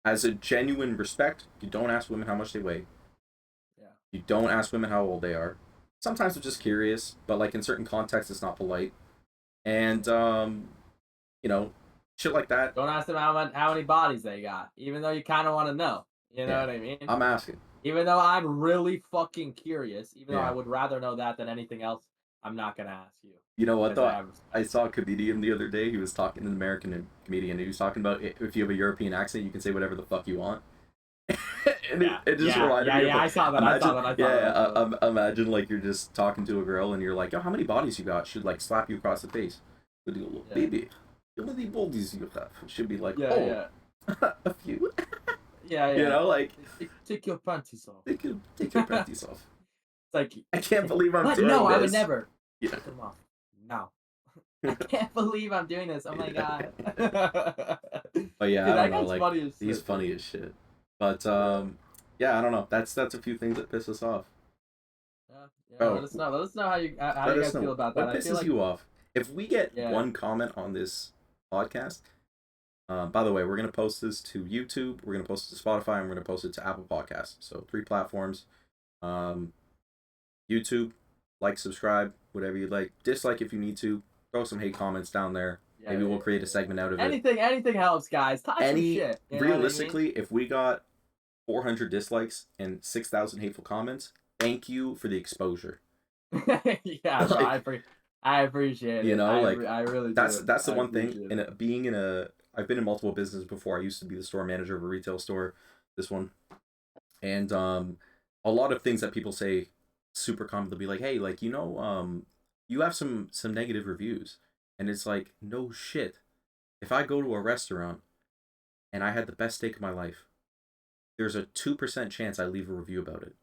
Speaker 1: as a genuine respect, you don't ask women how much they weigh.
Speaker 2: Yeah.
Speaker 1: You don't ask women how old they are. Sometimes they're just curious, but like in certain contexts, it's not polite. And you know, shit like that.
Speaker 2: Don't ask them how many bodies they got, even though you kind of want to know. You know
Speaker 1: Yeah,
Speaker 2: what I mean?
Speaker 1: I'm asking.
Speaker 2: Even though I'm really fucking curious, even though I
Speaker 1: Yeah.
Speaker 2: would rather know that than anything else, I'm not gonna ask you
Speaker 1: You know what
Speaker 2: because I
Speaker 1: though?
Speaker 2: have
Speaker 1: I
Speaker 2: respect.
Speaker 1: saw a comedian the other day. He was talking, an American comedian. He was talking about if you have a European accent, you can say whatever the fuck you want. And
Speaker 2: Yeah,
Speaker 1: it just
Speaker 2: yeah,
Speaker 1: reminded
Speaker 2: yeah,
Speaker 1: me of
Speaker 2: yeah.
Speaker 1: like,
Speaker 2: I saw that. I saw
Speaker 1: imagine,
Speaker 2: that. I saw that.
Speaker 1: yeah,
Speaker 2: I saw that.
Speaker 1: imagine like you're just talking to a girl and you're like, yo, how many bodies you got? She'd like slap you across the face. But you go,
Speaker 2: Yeah,
Speaker 1: baby, how many bodies you have? She'd be like,
Speaker 2: yeah,
Speaker 1: oh,
Speaker 2: yeah,
Speaker 1: a few.
Speaker 2: yeah, yeah.
Speaker 1: Like,
Speaker 2: Take your panties off.
Speaker 1: take your panties off.
Speaker 2: It's like,
Speaker 1: I can't believe I'm
Speaker 2: what? No,
Speaker 1: doing
Speaker 2: I would
Speaker 1: this.
Speaker 2: never
Speaker 1: Yeah.
Speaker 2: take them off. No, I can't believe I'm doing this. Oh my god.
Speaker 1: But yeah,
Speaker 2: Dude,
Speaker 1: I don't
Speaker 2: that
Speaker 1: know.
Speaker 2: guy's
Speaker 1: Like
Speaker 2: funny as
Speaker 1: he's
Speaker 2: shit, dude.
Speaker 1: funny as shit. But
Speaker 2: Yeah.
Speaker 1: yeah, I don't know. That's a few things that piss us off.
Speaker 2: Yeah, yeah.
Speaker 1: Oh,
Speaker 2: Let us know. Let us know how
Speaker 1: let
Speaker 2: you
Speaker 1: us
Speaker 2: guys feel
Speaker 1: know
Speaker 2: about that.
Speaker 1: what
Speaker 2: I feel
Speaker 1: pisses
Speaker 2: like,
Speaker 1: you off. If we get
Speaker 2: yeah,
Speaker 1: one comment on this podcast, by the way, we're gonna post this to YouTube. We're gonna post it to Spotify, and we're gonna post it to Apple Podcasts. So 3 platforms. Um, YouTube, like, subscribe, whatever you like. Dislike if you need to. Throw some hate comments down there.
Speaker 2: yeah,
Speaker 1: Maybe
Speaker 2: yeah,
Speaker 1: we'll
Speaker 2: yeah,
Speaker 1: create a
Speaker 2: yeah.
Speaker 1: segment out of it.
Speaker 2: Anything helps, guys. Talk some
Speaker 1: Any
Speaker 2: shit. You know what I mean?
Speaker 1: realistically, if we got 400 dislikes and 6,000 hateful comments, thank you for the exposure.
Speaker 2: Yeah, bro.
Speaker 1: Like,
Speaker 2: I appreciate it.
Speaker 1: like
Speaker 2: I really
Speaker 1: that's
Speaker 2: do.
Speaker 1: that's the
Speaker 2: I
Speaker 1: one thing.
Speaker 2: appreciate
Speaker 1: And
Speaker 2: it.
Speaker 1: being in a, I've been in multiple businesses before. I used to be the store manager of a retail store, this one, and a lot of things that people say super common. They'll be like, hey, like you have some negative reviews, and it's like, no shit. If I go to a restaurant and I had the best steak of my life, there's a 2% chance I leave a review about it.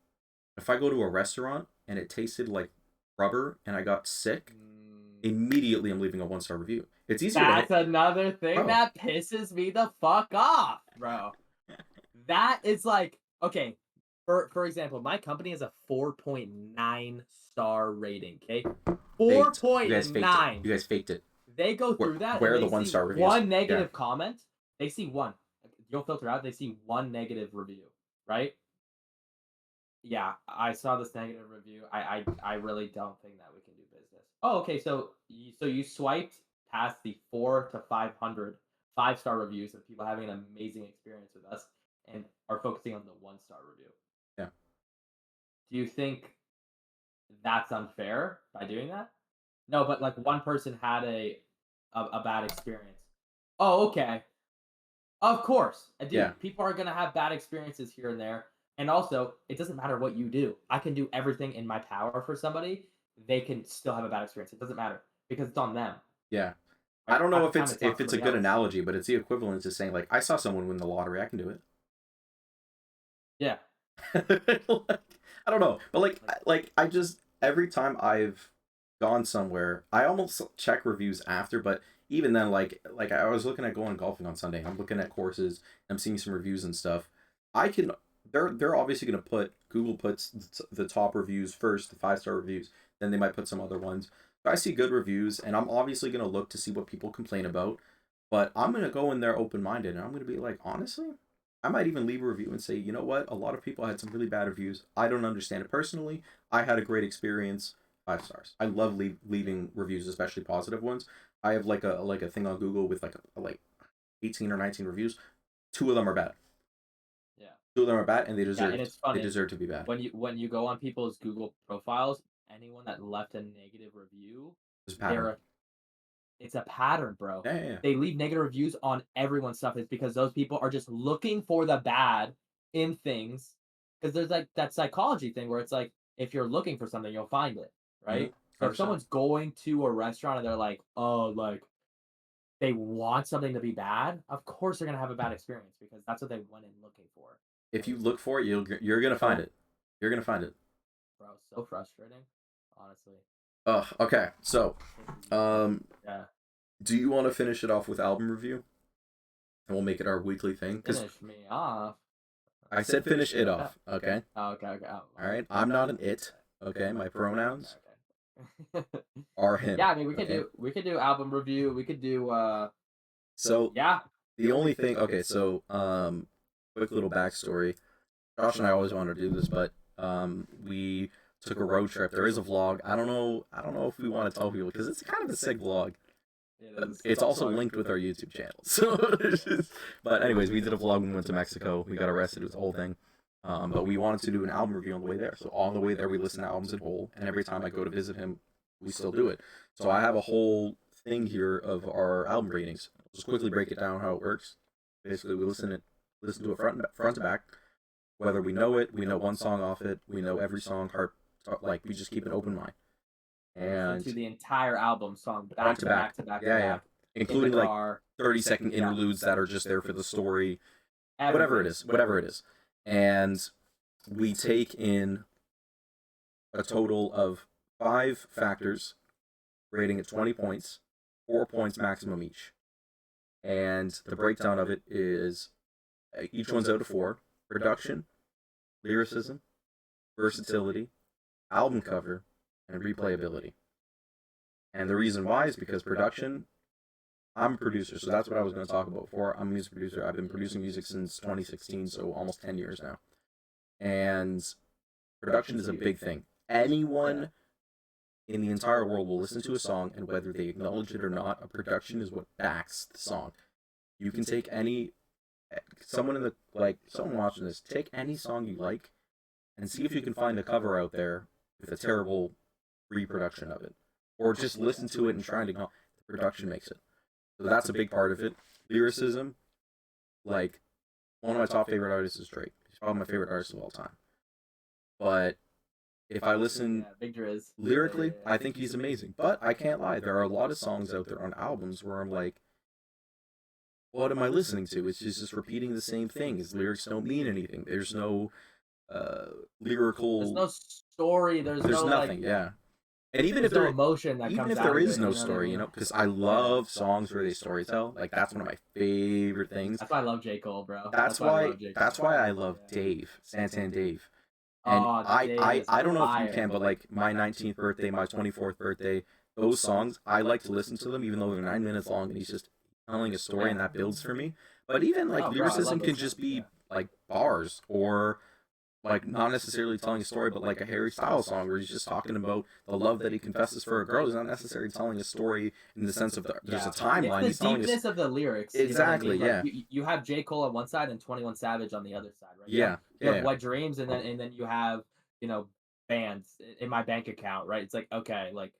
Speaker 1: If I go to a restaurant and it tasted like rubber and I got sick,
Speaker 2: Mm.
Speaker 1: immediately I'm leaving a 1-star review. It's easier to
Speaker 2: That's
Speaker 1: hit.
Speaker 2: another thing
Speaker 1: Oh,
Speaker 2: that pisses me the fuck off, bro. That is like, okay, for example, my company has a 4.9 star rating, okay?
Speaker 1: faked. You guys faked it.
Speaker 2: 4.9.
Speaker 1: You guys faked it.
Speaker 2: They go
Speaker 1: Where
Speaker 2: through that
Speaker 1: where
Speaker 2: and
Speaker 1: are the
Speaker 2: they
Speaker 1: one
Speaker 2: see
Speaker 1: star reviews?
Speaker 2: one
Speaker 1: Yeah.
Speaker 2: negative comment. They see one. You'll filter out, they see one negative review, right? Yeah, I saw this negative review. I really don't think that we can do business. Oh, okay. So you swiped past the 4 to 500 5-star reviews of people having an amazing experience with us, and are focusing on the 1-star review.
Speaker 1: Yeah.
Speaker 2: Do you think that's unfair by doing that? No, but like one person had a bad experience. Oh, okay. Of course,
Speaker 1: Yeah.
Speaker 2: dude. People are gonna have bad experiences here and there, and also it doesn't matter what you do. I can do everything in my power for somebody. They can still have a bad experience. It doesn't matter because it's on them.
Speaker 1: Yeah. I
Speaker 2: Right?
Speaker 1: don't know
Speaker 2: Half
Speaker 1: if
Speaker 2: the time,
Speaker 1: it's
Speaker 2: it's on
Speaker 1: a
Speaker 2: somebody
Speaker 1: good
Speaker 2: else.
Speaker 1: analogy, but it's the equivalent to saying like I saw someone win the lottery, I can do it.
Speaker 2: Yeah.
Speaker 1: Like, I don't know, but I just every time I've gone somewhere, I almost check reviews after, but even then, I was looking at going golfing on Sunday. I'm looking at courses. I'm seeing some reviews and stuff. I can. They're obviously gonna put Google puts the top reviews first, the 5-star reviews. Then they might put some other ones. But I see good reviews, and I'm obviously gonna look to see what people complain about. But I'm gonna go in there open minded, and I'm gonna be like, honestly, I might even leave a review and say, you know what? A lot of people had some really bad reviews. I don't understand it personally. I had a great experience. 5 stars. I love leaving reviews, especially positive ones. I have like a thing on Google with like 18 or 19 reviews. Two of them are bad.
Speaker 2: Yeah.
Speaker 1: Two of them are bad, and
Speaker 2: Yeah, and it's
Speaker 1: they
Speaker 2: funny
Speaker 1: deserve to be bad.
Speaker 2: when you go on people's Google profiles, anyone that left a negative review,
Speaker 1: There's a pattern.
Speaker 2: they're it's a pattern, bro.
Speaker 1: Yeah, yeah, yeah.
Speaker 2: They leave negative reviews on everyone's stuff. It's because those people are just looking for the bad in things. Because there's like that psychology thing where it's like if you're looking for something, you'll find it,
Speaker 1: Mm-hmm.
Speaker 2: right? So if
Speaker 1: 100%.
Speaker 2: someone's going to a restaurant and they're like, oh, like they want something to be bad, of course they're gonna have a bad experience because that's what they went in looking for.
Speaker 1: If
Speaker 2: So
Speaker 1: you
Speaker 2: it's
Speaker 1: look for it, you're gonna find
Speaker 2: so,
Speaker 1: it. You're gonna find it.
Speaker 2: bro, so frustrating, honestly.
Speaker 1: Ugh. Okay. So,
Speaker 2: Yeah,
Speaker 1: do you want to finish it off with album review, and we'll make it our weekly thing? Because
Speaker 2: finish me off.
Speaker 1: I said finish it
Speaker 2: Yeah.
Speaker 1: off. Okay.
Speaker 2: Oh, okay, okay.
Speaker 1: All right. I'm not an it. Okay. My pronouns
Speaker 2: Okay, okay.
Speaker 1: are him.
Speaker 2: Yeah, I mean,
Speaker 1: Okay.
Speaker 2: we could do album review. We could do
Speaker 1: So
Speaker 2: yeah.
Speaker 1: the only thing. Okay. So quick little backstory. Josh and I always wanted to do this, but we took a road trip. There is a vlog. I don't know. I don't know if we want to tell people because it's kind of a sick vlog.
Speaker 2: It is.
Speaker 1: It's also linked with our YouTube channel. So, but anyways, we did a vlog when we went to Mexico. We got arrested. It was the whole thing. But we wanted to do an album review on the way there. So on the way there, we listen to albums in whole, and every time I go to visit him, we still do it. So I have a whole thing here of our album ratings. I'll just quickly break it down how it works. Basically, we listen to it front to back. Whether we know it, we know one song off it, we know every song. We just keep an open mind.
Speaker 2: Listen to
Speaker 1: And
Speaker 2: the entire album song back
Speaker 1: front
Speaker 2: to
Speaker 1: to back,
Speaker 2: back to back to
Speaker 1: yeah, yeah,
Speaker 2: back in
Speaker 1: including
Speaker 2: the
Speaker 1: like
Speaker 2: car.
Speaker 1: 30-second
Speaker 2: Yeah,
Speaker 1: interludes that are just there for the story,
Speaker 2: everything.
Speaker 1: whatever it is. And we take in a total of 5 factors, rating at 20 points, 4 points maximum each. And the breakdown of it is each one's out of 4: production, lyricism, versatility, album cover, and replayability. And the reason why is because production, I'm a producer, so that's what I was going to talk about before. I'm a music producer. I've been producing music since 2016, so almost 10 years now. And production is a big thing. Anyone in the entire world will listen to a song, and whether they acknowledge it or not, a production is what backs the song. You can take someone watching this, take any song you like, and see if you can find a cover out there with a terrible reproduction of it, or just listen to it and try to know the production makes it. So that's a big part of it. Lyricism, like one of my top favorite artists is Drake. He's probably my favorite artist of all time. But if I listen
Speaker 2: Big Driz.
Speaker 1: lyrically, I think he's amazing. But I can't lie, there are a lot of songs out there on albums where I'm like, what am I listening to? It's just repeating the same thing. His lyrics don't mean anything. There's no lyrical.
Speaker 2: There's no story. There's no
Speaker 1: nothing.
Speaker 2: like.
Speaker 1: Yeah. And even if
Speaker 2: no
Speaker 1: there
Speaker 2: emotion that
Speaker 1: even
Speaker 2: comes
Speaker 1: if
Speaker 2: out
Speaker 1: there
Speaker 2: of
Speaker 1: is
Speaker 2: it,
Speaker 1: no
Speaker 2: you know what I
Speaker 1: story,
Speaker 2: mean?
Speaker 1: because I love songs where they storytell. Like that's one of my favorite things.
Speaker 2: That's why I love J. Cole, bro.
Speaker 1: That's
Speaker 2: why I
Speaker 1: why
Speaker 2: love J. Cole.
Speaker 1: that's why I love Dave, Santan Dave. And
Speaker 2: Oh, Dave is
Speaker 1: I don't know if you
Speaker 2: fire.
Speaker 1: can, but like my 19th birthday, my 24th birthday, those songs, I like to listen to them even though they're 9 minutes long and he's just telling a story and that builds for me. But even like
Speaker 2: Oh, bro, I
Speaker 1: lyricism
Speaker 2: love
Speaker 1: can
Speaker 2: those
Speaker 1: just
Speaker 2: songs,
Speaker 1: be
Speaker 2: yeah.
Speaker 1: like bars, or like not necessarily telling a story, but like a Harry Styles song where he's just talking about the love that he confesses for a girl. He's not necessarily telling a story in the sense of there's a timeline.
Speaker 2: It's
Speaker 1: He's
Speaker 2: the
Speaker 1: telling us
Speaker 2: deepness of the lyrics.
Speaker 1: exactly,
Speaker 2: You know what I
Speaker 1: yeah,
Speaker 2: mean? Like, you have J. Cole on one side and 21 Savage on the other side, right?
Speaker 1: yeah,
Speaker 2: You have
Speaker 1: yeah,
Speaker 2: Wet Dreams, and then you have bands in my bank account, right? It's like okay, like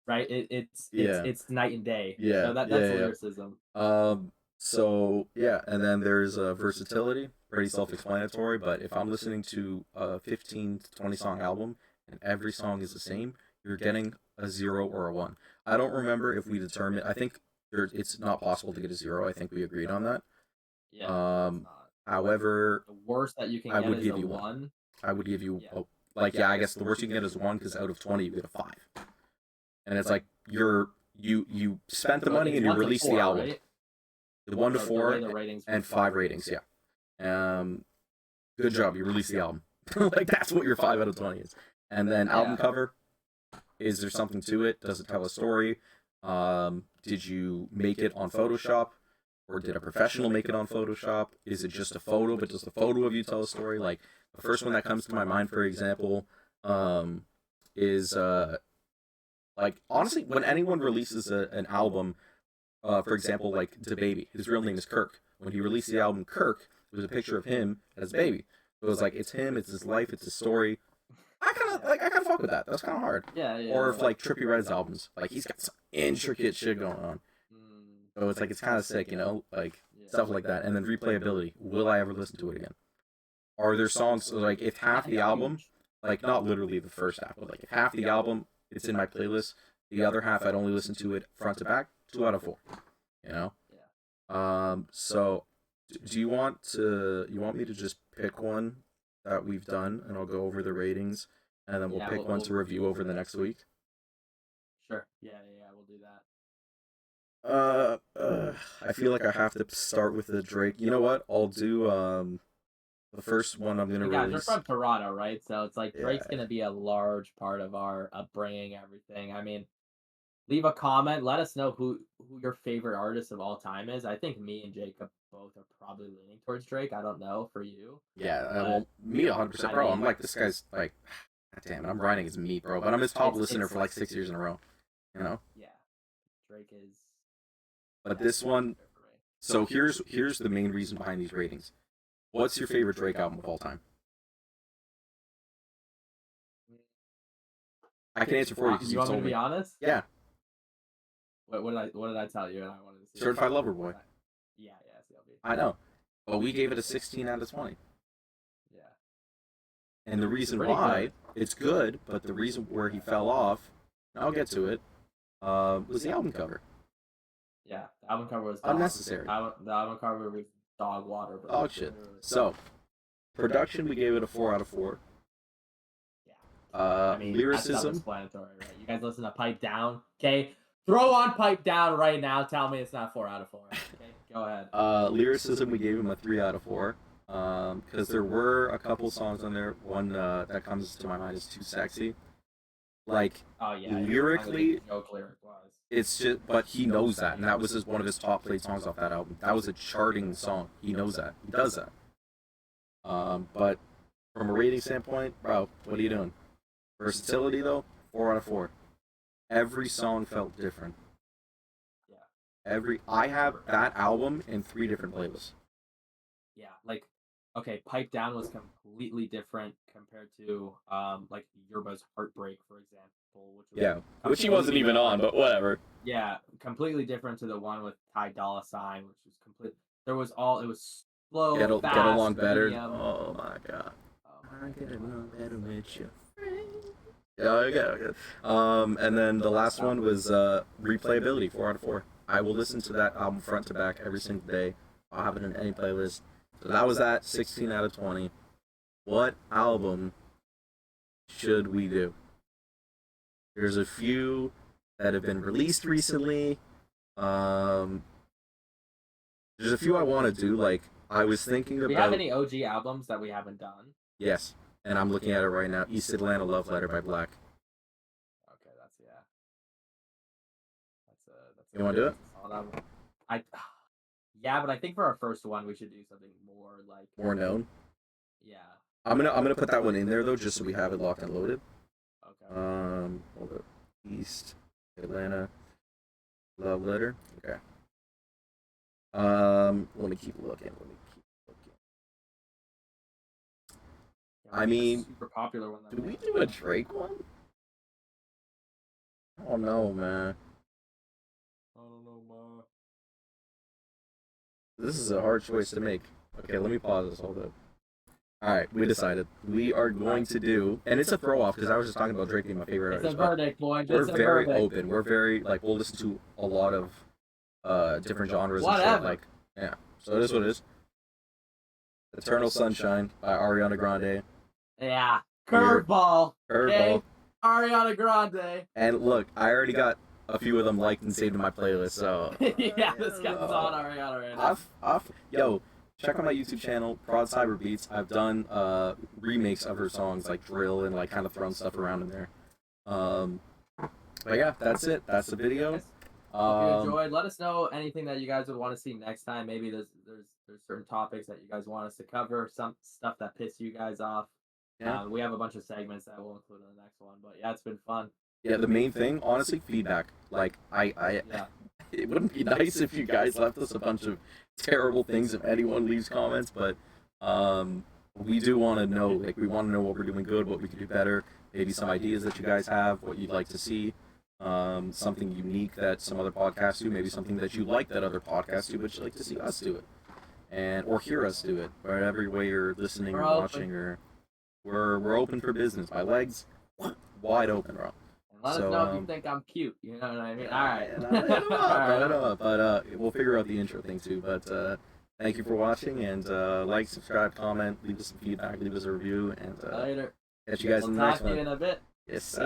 Speaker 2: right,
Speaker 1: yeah,
Speaker 2: it's night and day.
Speaker 1: yeah,
Speaker 2: So that's
Speaker 1: yeah,
Speaker 2: lyricism.
Speaker 1: yeah. So yeah, and then there's versatility, pretty self-explanatory. But if I'm listening to a 15 to 20 song album and every song is the same, you're getting a 0 or a 1. I don't remember if we determined. I think it's not possible to get a 0. I think we agreed on that.
Speaker 2: Yeah, it's
Speaker 1: Um,
Speaker 2: not.
Speaker 1: However,
Speaker 2: The worst that you can
Speaker 1: I
Speaker 2: get
Speaker 1: would
Speaker 2: is
Speaker 1: give
Speaker 2: a
Speaker 1: you one.
Speaker 2: 1.
Speaker 1: I would give you
Speaker 2: Yeah.
Speaker 1: like yeah, I guess the worst you can get is 1 because out of 20 you get a 5, and it's like you spent the money
Speaker 2: It's
Speaker 1: and you
Speaker 2: 1 to
Speaker 1: released
Speaker 2: 4,
Speaker 1: the album.
Speaker 2: right?
Speaker 1: The 1 to
Speaker 2: The way
Speaker 1: 4
Speaker 2: the ratings
Speaker 1: and
Speaker 2: work.
Speaker 1: 5 ratings. Yeah. Good job. You released the album. Like that's what your 5 out of 20 is. And then album
Speaker 2: Yeah.
Speaker 1: cover. Is there something to it? Does it tell a story? Did you make it on Photoshop? Or did a professional make it on Photoshop? Is it just a photo, but does the photo of you tell a story? Like the first one that comes to my mind, for example, is like honestly, when anyone releases an album, for example, like DaBaby, his real name is Kirk. When he released the album Kirk, it was a picture of him as a baby. So it was like it's him, it's his life, it's his story. I kind of fuck with that. That's kind of hard.
Speaker 2: Yeah.
Speaker 1: Or if like Trippie Redd's albums, like he's got some intricate shit going on. So it's like it's kind of sick, like stuff like that. And then replayability. Will I ever listen to it again? Are there songs like if half the album, like not literally the first half, but like if half the album it's in my playlist, the other half I'd only listen to it front to back, 2 out of 4. You know. So do you want me to just pick one that we've done and I'll go over the ratings and then we'll pick one to review over the next week?
Speaker 2: Sure. Yeah, we'll do that.
Speaker 1: I feel like I have to start with the Drake. You know what? I'll do the first one I'm gonna
Speaker 2: Guys,
Speaker 1: release.
Speaker 2: we're from Toronto, right? So it's like Drake's gonna be a large part of our upbringing, everything. I mean, leave a comment. Let us know who your favorite artist of all time is. I think me and Jacob both are probably leaning towards Drake. I don't know for you.
Speaker 1: Yeah, well, me 100%, bro. I'm like this guy's like, damn it, I'm riding his meat, bro. But I'm his top listener for like 6 years in a row. You know?
Speaker 2: Yeah, Drake is.
Speaker 1: But this one, so here's the main reason behind these ratings. What's your favorite Drake album of all time? I can answer for you because
Speaker 2: you want me to be honest?
Speaker 1: Yeah.
Speaker 2: What did I tell you? And I wanted to see
Speaker 1: Certified Lover Boy.
Speaker 2: Yeah, CLB.
Speaker 1: I know, but we gave it a 16 out of 20.
Speaker 2: Yeah.
Speaker 1: And the reason why it's good, but the reason where he fell off, I'll get to it, was the album cover.
Speaker 2: Yeah, the album cover was
Speaker 1: unnecessary.
Speaker 2: The album cover was dog water.
Speaker 1: Dog shit. So, production, we gave it a 4 out of 4.
Speaker 2: Yeah. I mean,
Speaker 1: lyricism.
Speaker 2: That's self-explanatory, right? You guys listen to Pipe Down, okay? Throw on Pipe Down right now. Tell me it's not 4 out of 4. Okay, go ahead.
Speaker 1: Lyricism, we gave him a 3 out of 4. Because there were a couple songs on there. One that comes to my mind is Too Sexy. Like, lyrically,
Speaker 2: joke lyric wise.
Speaker 1: It's just, but he knows that, and that was one of his top played songs off that album. That was a charting song. He knows that. He does that. But from a rating standpoint, bro, what are you doing? Versatility though, 4 out of 4. Every song felt different.
Speaker 2: Yeah.
Speaker 1: I have that album in 3 different playlists.
Speaker 2: Yeah, like, okay, Pipe Down was completely different compared to like Yerba's Heartbreak, for example.
Speaker 1: Which he wasn't even on, but whatever.
Speaker 2: Yeah, completely different to the one with Ty Dolla $ign, which was complete. It was slow,
Speaker 1: get along better.
Speaker 2: Medium.
Speaker 1: Oh my god. I get along better with you. Yeah, okay. And then the last one was replayability, 4 out of 4. I will listen to that album front to back every single day. I'll have it in any playlist. So that was that, 16 out of 20. What album should we do? There's a few that have been released recently. There's a few I want to do. Like, I was thinking about...
Speaker 2: Do you have any OG albums that we haven't done?
Speaker 1: Yes, and I'm looking at it right now. East Atlanta Love Letter by Black.
Speaker 2: Okay, that's
Speaker 1: you want to do it?
Speaker 2: Yeah, but I think for our first one, we should do something more like...
Speaker 1: More known?
Speaker 2: Yeah.
Speaker 1: I'm gonna put that one in there, though, just so we have it locked and loaded.
Speaker 2: Okay.
Speaker 1: Hold up. East Atlanta Love Letter. Okay. Let me keep looking. I mean,
Speaker 2: super popular one.
Speaker 1: Do we do a Drake one? I don't know, man. This is a hard choice to make. Okay, let me pause this. Hold up. Alright, we decided. We are going to do... And it's a throw-off, because I was just talking about Drake being my favorite artist.
Speaker 2: It's a verdict, boy.
Speaker 1: We're very open. We're very... Like, we'll listen to a lot of different genres and shit. Like, yeah. So it is what it is. Eternal Sunshine by Ariana Grande.
Speaker 2: Yeah.
Speaker 1: Weird.
Speaker 2: Curveball.
Speaker 1: Curveball.
Speaker 2: Okay. Ariana Grande.
Speaker 1: And look, I already got a few of them liked and saved in my playlist, so
Speaker 2: Yeah, this guy's on Ariana right now.
Speaker 1: yo, check out my YouTube channel, Prod Cyber Beats. I've done remakes of her songs like drill and like kind of thrown stuff around in there. But yeah, that's it. That's the video.
Speaker 2: Hope you enjoyed. Let us know anything that you guys would want to see next time. Maybe there's certain topics that you guys want us to cover, some stuff that pissed you guys off.
Speaker 1: Yeah.
Speaker 2: We have a bunch of segments that we'll include in the next one. But yeah, it's been fun.
Speaker 1: Yeah, the main thing, honestly, feedback. Like
Speaker 2: Yeah.
Speaker 1: It wouldn't be nice if you guys left us a bunch of terrible things if anyone leaves comments, but we do want to know, like, we want to know what we're doing good, what we can do better, maybe some ideas that you guys have, what you'd like to see, something unique that some other podcasts do, maybe something that you like that other podcasts do, but you'd like to see us do it, or hear us do it, whatever way you're listening or watching, or we're open for business. My legs wide open, bro.
Speaker 2: Let us know if you think I'm cute. You know what I mean? All right.
Speaker 1: I don't know, but we'll figure out the intro thing too. But thank you for watching, and like, subscribe, comment, leave us some feedback, leave us a review, and
Speaker 2: Later.
Speaker 1: catch you guys in the next
Speaker 2: Talk to you
Speaker 1: one.
Speaker 2: in a bit.
Speaker 1: Yes,